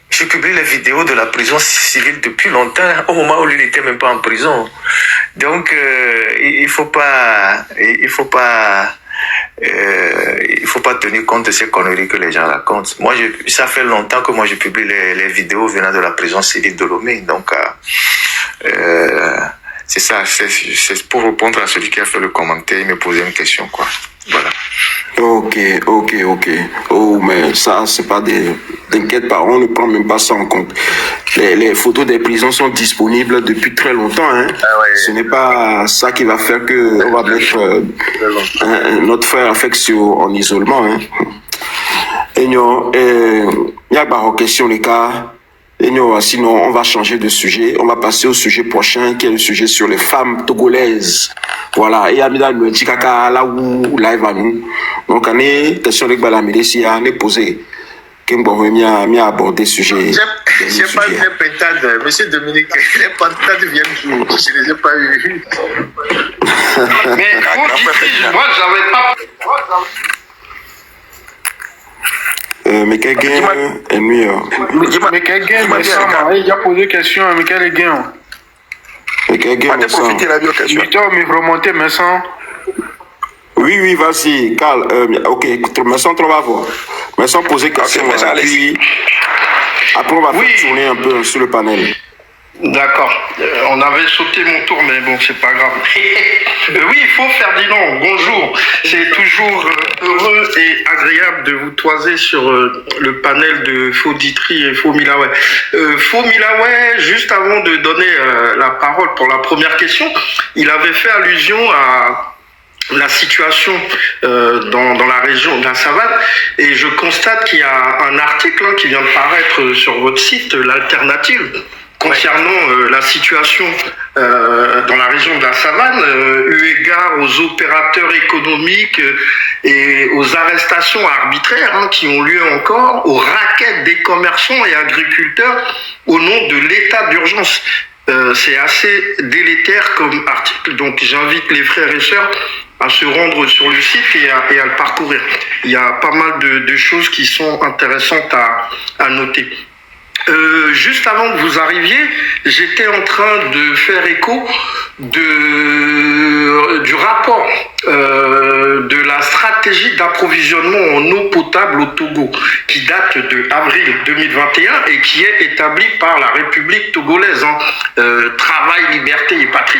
C: J'ai publié les vidéos de la prison civile depuis longtemps, au moment où il n'était même pas en prison. Donc, il faut pas tenir compte de ces conneries que les gens racontent. Moi, ça fait longtemps que moi je publie les vidéos venant de la prison civile de Lomé. Donc, c'est ça. C'est pour répondre à celui qui a fait le commentaire, il me posait une question, quoi. Voilà.
A: Ok. Oh, mais ça, c'est pas des... T'inquiète pas, on ne prend même pas ça en compte. Les photos des prisons sont disponibles depuis très longtemps. Hein.
C: Ah ouais.
A: Ce n'est pas ça qui va faire que on va mettre notre frère affectueux en isolement. Hein. Et il y a une question, les gars. Et sinon, on va changer de sujet. On va passer au sujet prochain, qui est le sujet sur les femmes togolaises. Voilà. Et Amida le dit kaka là où live à nous. Donc, on est question de Balamide si on est posé. Kimbo a abordé ce sujet.
C: J'ai pas vu les pentades. Monsieur Dominique, les pentades viennent d'où? Je ne les ai pas vus.
D: Mais moi, j'avais pas.
A: Mais quelqu'un est mieux.
E: Mais quelqu'un, il a posé question, mais quel est gain?
A: Mais quelqu'un
E: mais remonter, mais sans.
A: Oui, vas-y, Carl. Ok, mais sans trop avoir. Mais sans poser question. Puis, après, on va faire tourner un peu sur le panel.
D: D'accord. On avait sauté mon tour, mais bon, c'est pas grave. Oui, Faux Ferdinand, bonjour. C'est toujours heureux et agréable de vous toiser sur le panel de Faux Ditry et Faux Milaoué. Faux Milaoué, juste avant de donner la parole pour la première question, il avait fait allusion à la situation dans la région de la savane, et je constate qu'il y a un article qui vient de paraître sur votre site, l'Alternative, concernant la situation dans la région de la savane, eu égard aux opérateurs économiques et aux arrestations arbitraires qui ont lieu encore, aux raquettes des commerçants et agriculteurs au nom de l'état d'urgence. C'est assez délétère comme article, donc j'invite les frères et sœurs à se rendre sur le site et à le parcourir. Il y a pas mal de choses qui sont intéressantes à noter. Juste avant que vous arriviez, j'étais en train de faire écho du rapport de la stratégie d'approvisionnement en eau potable au Togo, qui date de avril 2021 et qui est établie par la République togolaise, Travail, Liberté et Patrie.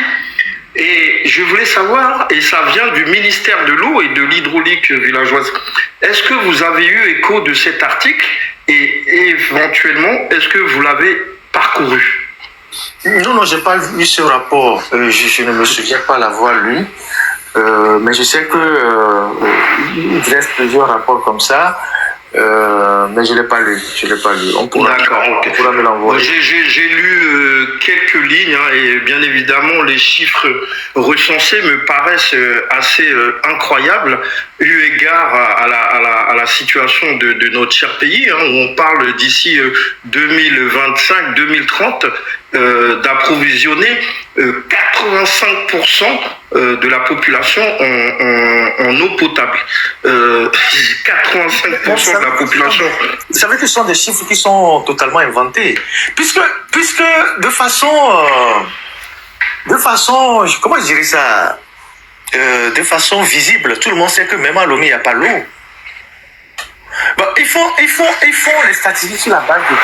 D: Et je voulais savoir, et ça vient du ministère de l'eau et de l'hydraulique villageoise, est-ce que vous avez eu écho de cet article et éventuellement, est-ce que vous l'avez parcouru?
C: Non, j'ai pas lu ce rapport. Je ne me souviens pas l'avoir lu. Mais je sais il reste plusieurs rapports comme ça. Mais je l'ai pas lu. On pourra me l'envoyer.
D: J'ai lu quelques lignes et bien évidemment les chiffres recensés me paraissent assez incroyables eu égard à la situation de notre cher pays, où on parle d'ici 2025-2030 d'approvisionner 85% de la population en eau potable. 85% de la population.
C: Vous savez que ce sont des chiffres qui sont totalement inventés. Puisque de façon, comment je dirais ça, de façon visible, tout le monde sait que même à Lomé, il n'y a pas l'eau. Bon, ils font les statistiques sur la base de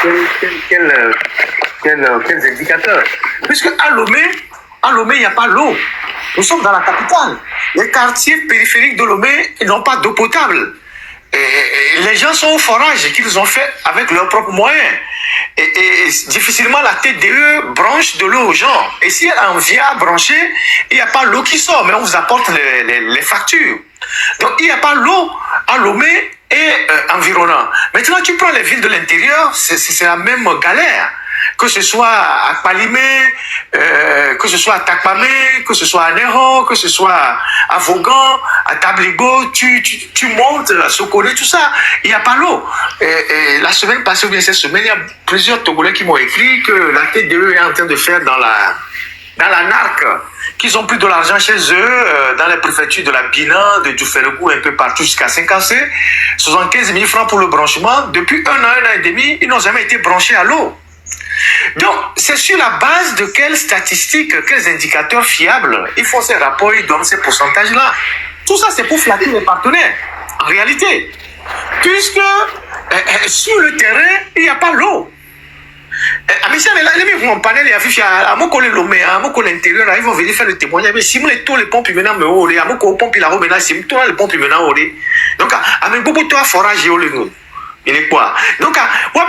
C: quels indicateurs. Puisque à Lomé, il n'y a pas l'eau. Nous sommes dans la capitale. Les quartiers périphériques de Lomé, ils n'ont pas d'eau potable. Et les gens sont au forage qu'ils ont fait avec leurs propres moyens. Et difficilement la TDE branche de l'eau aux gens. Et si on vient à brancher, il n'y a pas l'eau qui sort, mais on vous apporte les factures. Donc il n'y a pas l'eau à Lomé et environnant. Maintenant, tu prends les villes de l'intérieur, c'est la même galère. Que ce soit à Palimé, que ce soit à Takpamé, que ce soit à Néron, que ce soit à Vaughan, à Tabligo, tu montes à Sokone, tout ça, il n'y a pas l'eau. Et la semaine passée, ou bien cette semaine, il y a plusieurs Togolais qui m'ont écrit que la TDE est en train de faire dans la NARC, qu'ils ont plus de l'argent chez eux, dans les préfectures de la Bina, de Djouffelegou, un peu partout jusqu'à 50C, 75 000 francs pour le branchement. Depuis un an et demi, ils n'ont jamais été branchés à l'eau. Donc, c'est sur la base de quelles statistiques, quels indicateurs fiables ils font ces rapports, ils donnent ces pourcentages-là. Tout ça, c'est pour flatter les partenaires, en réalité. Puisque sur le terrain, il n'y a pas l'eau. Les mecs panel affichent à mon collègue Lomé, à mon collègue intérieur, ils vont venir faire le témoignage. Mais si les taux les pompes maintenant me haut, à mon collègue pompe la maintenant, si toi les pompes maintenant haut. Donc, à mes beaucoup toi forage au nous. Il est quoi? Donc,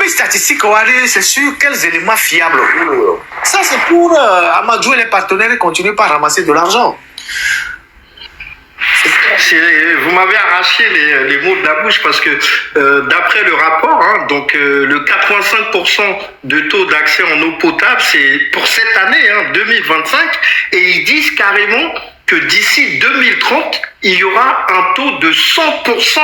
C: les statistiques, c'est sur quels éléments fiables. Ça, c'est pour amadouer les partenaires et continuer par ramasser de l'argent.
D: Vous m'avez arraché les mots de la bouche parce que d'après le rapport, donc le 85% de taux d'accès en eau potable, c'est pour cette année, 2025, et ils disent carrément que d'ici 2030, il y aura un taux de 100%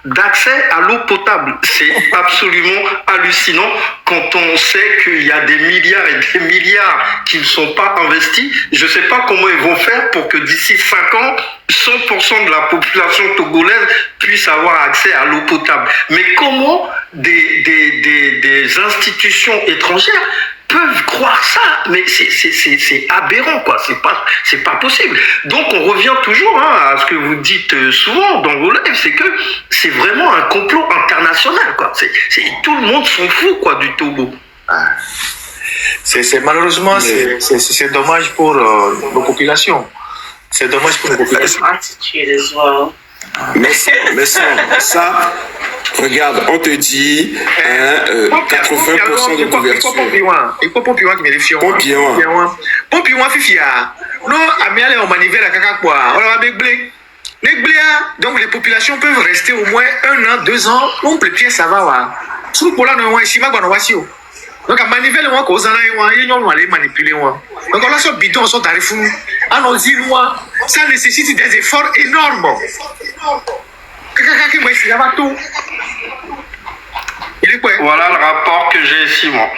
D: d'accès à l'eau potable. C'est absolument hallucinant quand on sait qu'il y a des milliards et des milliards qui ne sont pas investis. Je ne sais pas comment ils vont faire pour que d'ici 5 ans, 100% de la population togolaise puisse avoir accès à l'eau potable. Mais comment des institutions étrangères peuvent croire ça? Mais c'est aberrant, quoi. C'est pas possible. Donc on revient toujours à ce que vous dites souvent dans vos lives, c'est que c'est vraiment un complot international, quoi. Tout le monde s'en fout, quoi, du Togo.
C: Malheureusement, c'est dommage pour nos populations. C'est dommage pour nos populations.
A: Mais ça, regarde, on te dit 80% de couverture.
C: Et quoi Pompiouan qui me défie? Pompiouan fifia. Non, amiale on manivelle à caca quoi. On va blé. Donc les populations peuvent rester au moins 1 an, 2 ans. On peut pied ça va. Sous pour là non ici ma bonne voici. Donc à manivelle moi cause là ils n'ont aller manipuler moi. Donc on a ce bidon son tarif. Allons-y moi. Ça nécessite des efforts énormes.
D: Voilà le rapport que j'ai ici, moi.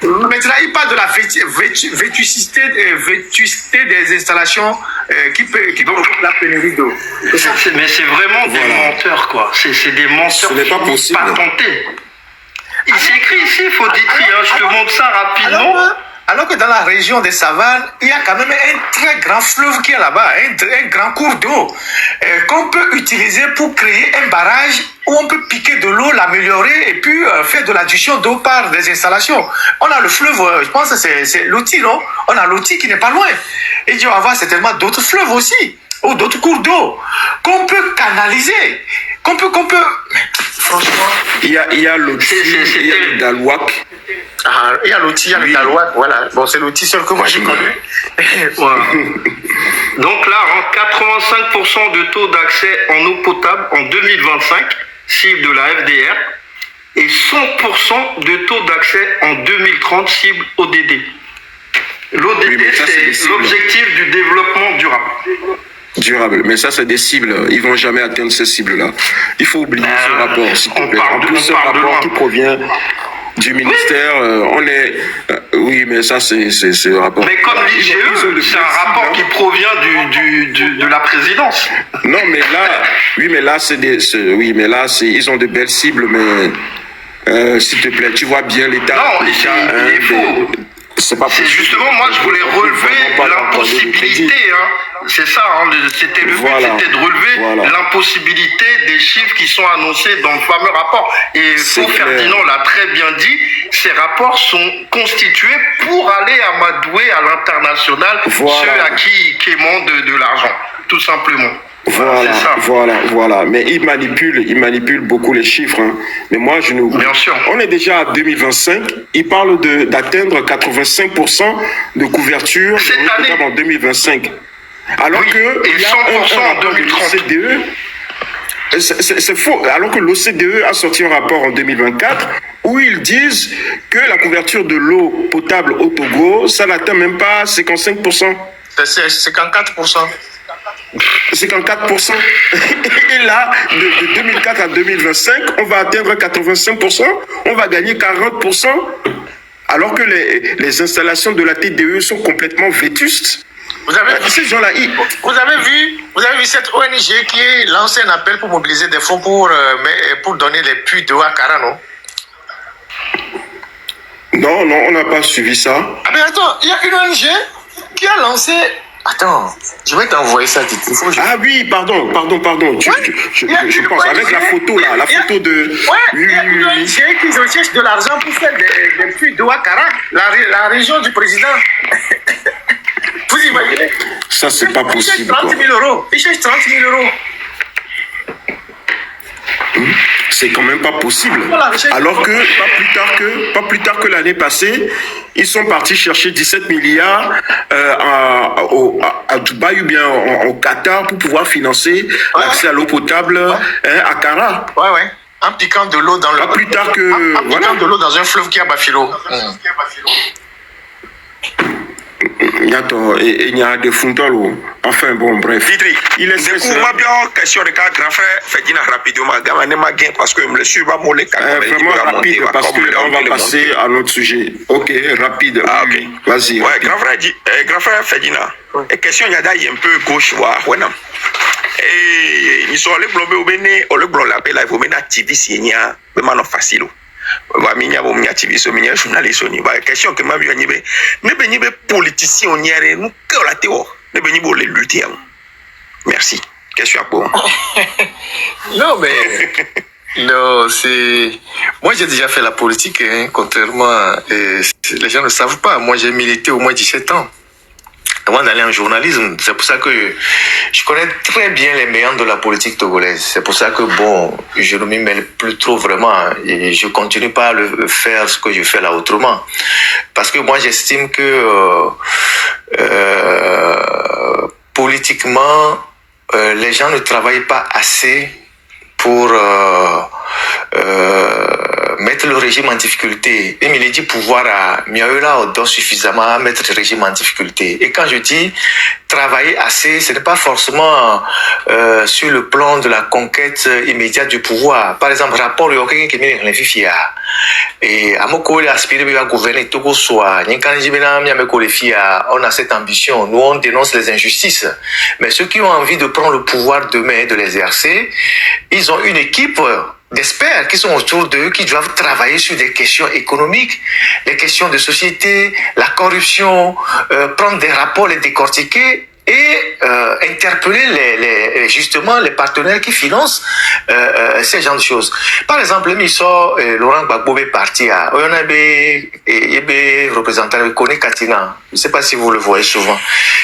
C: Maintenant, il parle de la vétusté des installations qui vont la pénurie d'eau.
D: Mais c'est vraiment des menteurs, quoi. C'est des menteurs.
A: Ce n'est pas possible.
D: Patentés. Il s'écrit ici, il faut dire, je te montre ça rapidement.
C: Alors que dans la région des savanes, il y a quand même un très grand fleuve qui est là-bas, un grand cours d'eau, qu'on peut utiliser pour créer un barrage où on peut piquer de l'eau, l'améliorer et puis faire de l'adduction d'eau par des installations. On a le fleuve, je pense que c'est l'outil, non? On a l'outil qui n'est pas loin. Et il va y avoir certainement d'autres fleuves aussi, ou d'autres cours d'eau, qu'on peut canaliser, qu'on peut... Franchement...
A: Il y a l'outil, il y a le Dalouac.
C: Ah, il y a l'outil, il y a le Dalouac, voilà. Bon, c'est l'outil seul que moi j'ai connu.
D: Voilà. Donc là, 85% de taux d'accès en eau potable en 2025, cible de la FDR, et 100% de taux d'accès en 2030, cible ODD. L'ODD,
A: Oui,
D: c'est l'objectif du développement durable.
A: Mais ça, c'est des cibles. Ils vont jamais atteindre ces cibles-là. Il faut oublier ce rapport, s'il te plaît. En plus, ce rapport qui provient du ministère, oui, mais ça, c'est le rapport.
D: Mais comme l'IGE, c'est un rapport qui provient de la présidence.
A: Non, mais là, ils ont de belles cibles, mais s'il te plaît, tu vois bien l'État.
D: Non, il est faux. C'est justement, moi, je voulais relever l'impossibilité. C'est ça, c'était le but, c'était de relever l'impossibilité des chiffres qui sont annoncés dans le fameux rapport. Et Ferdinand l'a très bien dit, ces rapports sont constitués pour aller amadouer à l'international ceux à qui quémant de l'argent, tout simplement.
A: Voilà. Mais il manipule beaucoup les chiffres. Mais moi,
D: Bien sûr.
A: On est déjà à 2025. Il parle d'atteindre 85% de couverture en 2025. Alors que
D: et 100% en 2030.
A: C'est faux. Alors que l'OCDE a sorti un rapport en 2024 où ils disent que la couverture de l'eau potable au Togo, ça n'atteint même pas 55%.
C: C'est 54%.
A: 54%. Et là, de 2004 à 2025, on va atteindre 85%, on va gagner 40%, alors que les installations de la TDE sont complètement vétustes.
C: Vous avez vu cette ONG qui lance un appel pour mobiliser des fonds pour donner les puits d'eau à Kara, non?
A: Non, on n'a pas suivi ça.
C: Ah mais attends, il y a une ONG qui a lancé... Attends, je vais t'envoyer ça.
A: Ah oui, pardon. Je pense, avec la photo là, la photo de...
C: il y a une ONG qui recherche de l'argent pour faire des puits d'eau à Kara, la région du président. Vous imaginez?
A: Ça, c'est pas possible.
C: Il cherche 30 000 euros.
A: C'est quand même pas possible. Alors que, pas plus tard que l'année passée, ils sont partis chercher 17 milliards à Dubaï ou bien au Qatar pour pouvoir financer l'accès à l'eau potable à Kara.
C: Ouais. En piquant de l'eau dans le...
A: Pas plus tard que...
C: En piquant de l'eau dans un fleuve qui est à Bafilo.
A: Il y a des Funtolo. Enfin bon, bref.
I: Il est vraiment bien question de cas grand frère Ferdinand rapidement. Parce que me le suivre pas mollet.
A: Vraiment rapide parce qu'on va passer à notre sujet. Ok, rapide.
I: Ah, ok.
A: Vas-y.
I: Ouais, grand frère Ferdinand. Et question il y a d'ailleurs un peu gauche voilà. Et ils sont allés blobber au Bénin, au le blog la paix là, il faut mener activiste il y a vraiment facile. Minya activiste minya journaliste ni ba question que ma bi nibe ne be nibe politicien on yare nous que la théo ne be nibe le lutter. Merci. Question à quoi?
C: Non mais non, c'est moi j'ai déjà fait la politique contrairement les gens ne savent pas. Moi j'ai milité au moins 17 ans. Avant d'aller en journalisme, c'est pour ça que je connais très bien les meilleurs de la politique togolaise. C'est pour ça que bon, je ne m'y mêle plus trop vraiment et je continue pas à faire ce que je fais là autrement. Parce que moi j'estime que politiquement, les gens ne travaillent pas assez pour mettre le régime en difficulté. Et il dit pouvoir à Miaoula Odo suffisamment à mettre le régime en difficulté. Et quand je dis travailler assez, ce n'est pas forcément sur le plan de la conquête immédiate du pouvoir. Par exemple, rapport au quelqu'un qui est venu et à mon collègue aspiré à gouverner Togo soit, on a cette ambition. Nous on dénonce les injustices. Mais ceux qui ont envie de prendre le pouvoir demain et de l'exercer, ils ont une équipe d'experts qui sont autour d'eux, qui doivent travailler sur des questions économiques, les questions de société, la corruption, prendre des rapports, les décortiquer et interpeller justement les partenaires qui financent ces genres de choses. Par exemple, Laurent Gbagbo est parti à représentant le Kone Katina. Je ne sais pas si vous le voyez souvent.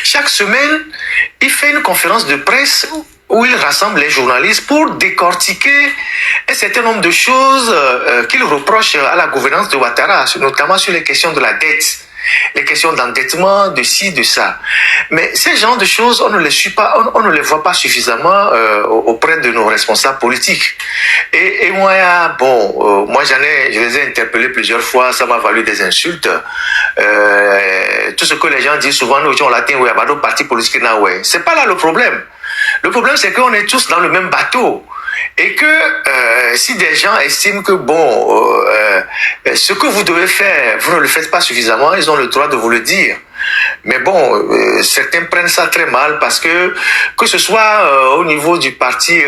C: Chaque semaine, il fait une conférence de presse où il rassemble les journalistes pour décortiquer un certain nombre de choses qu'il reproche à la gouvernance de Ouattara, notamment sur les questions de la dette, les questions d'endettement, de ci, de ça. Mais ces genres de choses, on ne les suit pas, on ne les voit pas suffisamment auprès de nos responsables politiques. Et moi, je les ai interpellés plusieurs fois, ça m'a valu des insultes. Tout ce que les gens disent souvent, nous, on latin, oui, à nos partis politiques, c'est pas là le problème. Le problème, c'est qu'on est tous dans le même bateau. Et que si des gens estiment que ce que vous devez faire, vous ne le faites pas suffisamment, ils ont le droit de vous le dire. Mais certains prennent ça très mal parce que ce soit au niveau du parti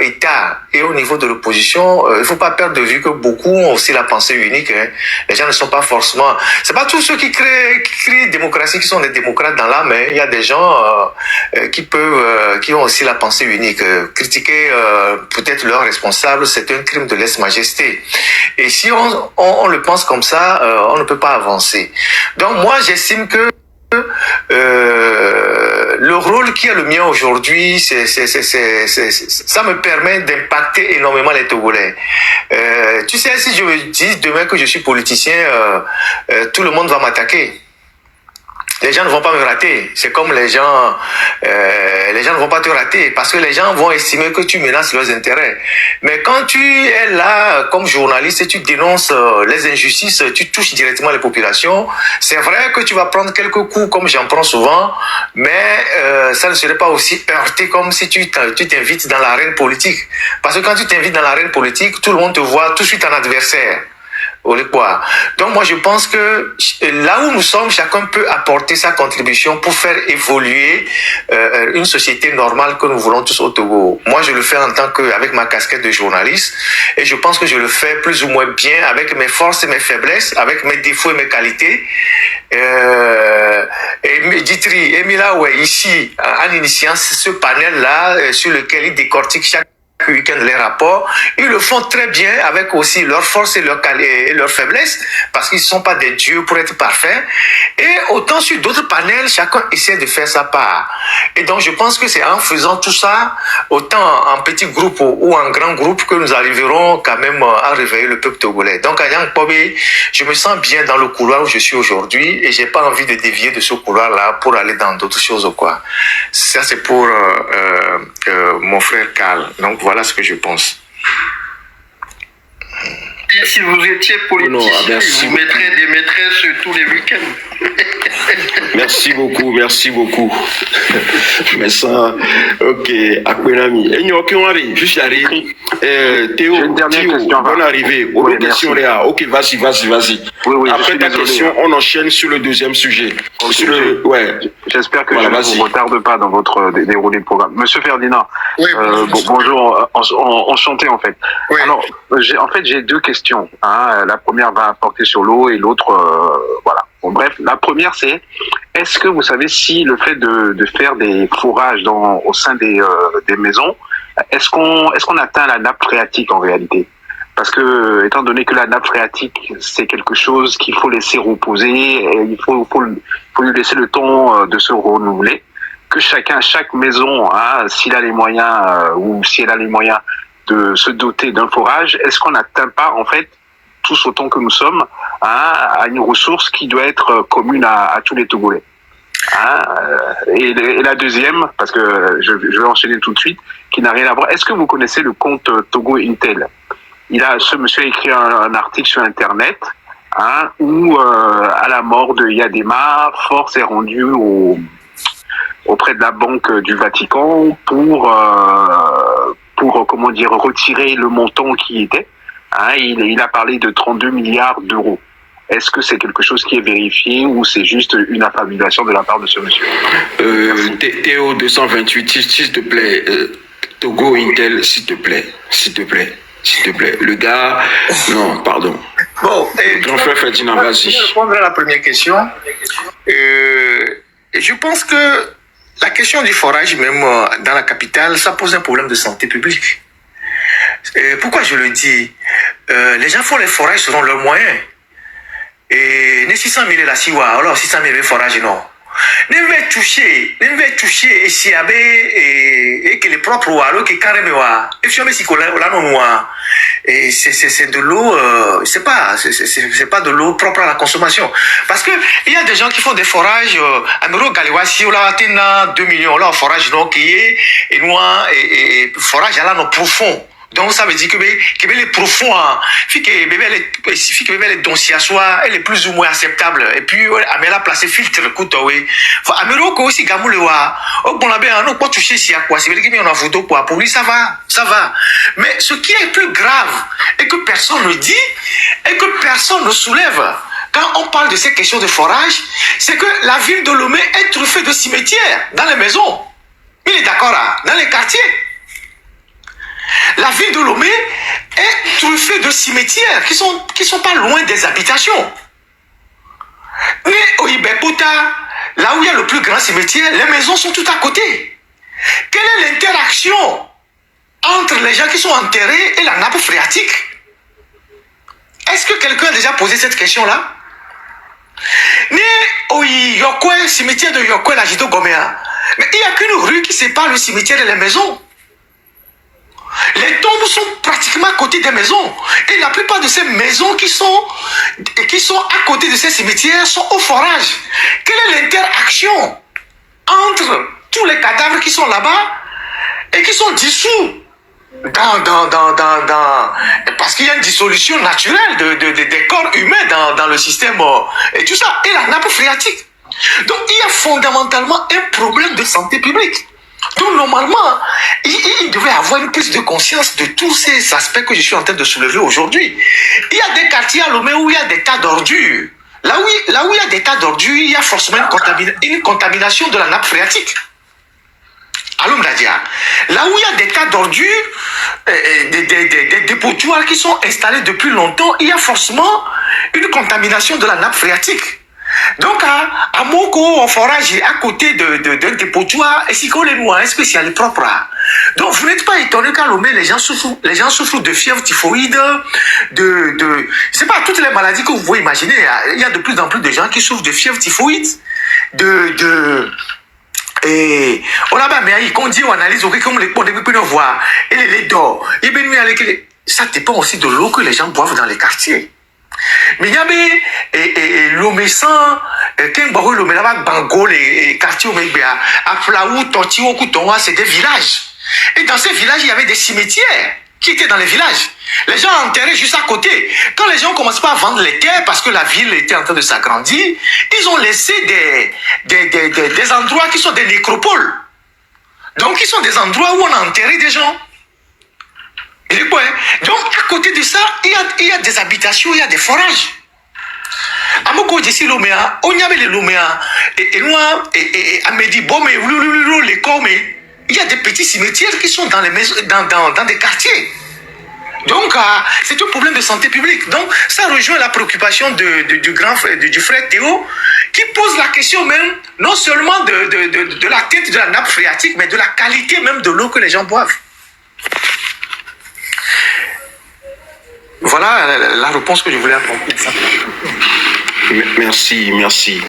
C: État et au niveau de l'opposition, il ne faut pas perdre de vue que beaucoup ont aussi la pensée unique. Hein. Les gens ne sont pas forcément... C'est pas tous ceux qui crient démocratie qui sont des démocrates dans l'âme. Hein. Il y a des gens qui ont aussi la pensée unique. Critiquer peut-être leurs responsables, c'est un crime de lèse-majesté. Et si on le pense comme ça, on ne peut pas avancer. Donc moi, j'estime que le rôle qui est le mien aujourd'hui, ça me permet d'impacter énormément les Togolais. Tu sais, si je me dis demain que je suis politicien, tout le monde va m'attaquer. Les gens ne vont pas me rater. C'est comme les gens ne vont pas te rater parce que les gens vont estimer que tu menaces leurs intérêts. Mais quand tu es là comme journaliste et tu dénonces les injustices, tu touches directement les populations. C'est vrai que tu vas prendre quelques coups comme j'en prends souvent, mais ça ne serait pas aussi heurté comme si tu t'invites dans l'arène politique. Parce que quand tu t'invites dans l'arène politique, tout le monde te voit tout de suite en adversaire. Donc moi je pense que là où nous sommes, chacun peut apporter sa contribution pour faire évoluer une société normale que nous voulons tous au Togo. Moi je le fais avec ma casquette de journaliste et je pense que je le fais plus ou moins bien avec mes forces et mes faiblesses, avec mes défauts et mes qualités. Et Ditri, Emila, ici, en initiant ce panel-là sur lequel il décortique chaque week-end les rapports, ils le font très bien avec aussi leurs forces et leurs faiblesses parce qu'ils ne sont pas des dieux pour être parfaits. Et autant sur d'autres panels, chacun essaie de faire sa part. Et donc je pense que c'est en faisant tout ça, autant en petit groupe ou en grand groupe, que nous arriverons quand même à réveiller le peuple togolais. Donc à Yang Pobé, je me sens bien dans le couloir où je suis aujourd'hui et j'ai pas envie de dévier de ce couloir-là pour aller dans d'autres choses ou quoi. Ça c'est pour mon frère Karl. Donc voilà ce que je pense.
D: Et si vous étiez politicien, vous mettrez des maîtresses tous les week-ends.
A: Merci beaucoup. Mais ça, ok, Akwenami. Et nous, ok, on arrive, juste arrive. Théo, bonne arrivée.
J: Oui,
A: question là. Ok, vas-y.
J: Oui,
A: après ta question, on enchaîne sur le deuxième sujet.
J: Okay, j'espère que je ne vous retarde pas dans votre déroulé de programme. Monsieur Ferdinand, bonjour, enchanté en fait.
D: Oui.
J: Alors, j'ai deux questions. Hein. La première va porter sur l'eau et l'autre, voilà. Bon, bref, la première c'est, est-ce que vous savez si le fait de faire des fourrages au sein des maisons, est-ce qu'on atteint la nappe phréatique en réalité? Parce que, étant donné que la nappe phréatique, c'est quelque chose qu'il faut laisser reposer, et il faut lui laisser le temps de se renouveler, que chaque maison, s'il a les moyens, ou si elle a les moyens de se doter d'un forage, est-ce qu'on n'atteint pas, en fait, tous autant que nous sommes, à une ressource qui doit être commune à tous les Togolais? Et la deuxième, parce que je vais enchaîner tout de suite, qui n'a rien à voir, est-ce que vous connaissez le compte Togo Intel? Ce monsieur a écrit un article sur Internet, où à la mort de Yadema, force est rendue auprès de la Banque du Vatican pour retirer le montant qui était. Il a parlé de 32 milliards d'euros. Est-ce que c'est quelque chose qui est vérifié ou c'est juste une affabulation de la part de ce monsieur?
A: Théo 228, s'il te plaît, Togo Intel, s'il te plaît. s'il te plaît. Le gars, non, pardon.
C: Bon,
A: Grand frère Ferdinand, vas-y.
C: Je vais répondre à la première question. Je pense que la question du forage, même dans la capitale, ça pose un problème de santé publique. Pourquoi je le dis? Les gens font les forages selon leurs moyens. Et les 600 000 la siwa, alors 600 000 forages, non. Ne vais toucher, et si et que les propres alors que carrément et si on met si là non et c'est de l'eau c'est pas de l'eau propre à la consommation parce que il y a des gens qui font des forages à Mero Galiwasi là atteint 2 millions là forage non qui est et noir et forage là non profond. Donc ça veut dire que les profonds, si que les dossiers soient elle est plus ou moins acceptable et puis elle a placé filtre écoute oui. Amero ko aussi gamoule wa au bon la ben on peut toucher si à quoi c'est vrai que on a photo quoi pour lui ça va. Mais ce qui est plus grave et que personne ne dit et que personne ne soulève quand on parle de ces questions de forage, c'est que la ville de Lomé est truffée de cimetières dans les maisons. Il est d'accord dans les quartiers. La ville de Lomé est truffée de cimetières qui sont pas loin des habitations. Mais au Ibekouta, là où il y a le plus grand cimetière, les maisons sont tout à côté. Quelle est l'interaction entre les gens qui sont enterrés et la nappe phréatique? Est-ce que quelqu'un a déjà posé cette question-là? Mais au Yokwe, cimetière de Yokwe, la Jido Goméa, mais il n'y a qu'une rue qui sépare le cimetière et les maisons. Les tombes sont pratiquement à côté des maisons. Et la plupart de ces maisons qui sont à côté de ces cimetières sont au forage. Quelle est l'interaction entre tous les cadavres qui sont là-bas et qui sont dissous parce qu'il y a une dissolution naturelle des corps humains dans le système et tout ça. Et la nappe phréatique. Donc il y a fondamentalement un problème de santé publique. Donc normalement, il devait avoir une prise de conscience de tous ces aspects que je suis en train de soulever aujourd'hui. Il y a des quartiers à Lomé où il y a des tas d'ordures. Là où il y a des tas d'ordures, il y a forcément une contamination de la nappe phréatique. Allô Mdadia, là où il y a des tas d'ordures, des dépotoirs qui sont installés depuis longtemps, il y a forcément une contamination de la nappe phréatique. Donc, à Moko, au forage, à côté d'un dépotoir, et si qu'on les noie, spécial propre. Donc, vous n'êtes pas étonné qu'à Lomé, les gens souffrent de fièvre typhoïde, je sais pas, toutes les maladies que vous pouvez imaginer. Il y a de plus en plus de gens qui souffrent de fièvre typhoïde, et on a mais quand dit on analyse comme les pots de voir et les d'or et bien ça dépend aussi de l'eau que les gens boivent dans les quartiers. Mais il y a l'Omé sans quand on l'Omé là-bas Bango les quartiers Omé à Flaou Tantio Koutonwa c'est des villages et dans ces villages il y avait des cimetières qui étaient dans les villages. Les gens enterraient juste à côté. Quand les gens commençaient pas à vendre les terres parce que la ville était en train de s'agrandir, ils ont laissé des endroits qui sont des nécropoles. Donc, ils sont des endroits où on a enterré des gens. Donc, à côté de ça, il y a des habitations, il y a des forages. À Moko d'ici Loméa, on y avait les Loméa, et moi, et à Medi, bon, mais les corps, mais il y a des petits cimetières qui sont dans les maisons, dans des quartiers. Donc, c'est un problème de santé publique. Donc, ça rejoint la préoccupation du frère Théo, qui pose la question même, non seulement de la tête de la nappe phréatique, mais de la qualité même de l'eau que les gens boivent. Voilà la réponse que je voulais apporter.
A: Merci.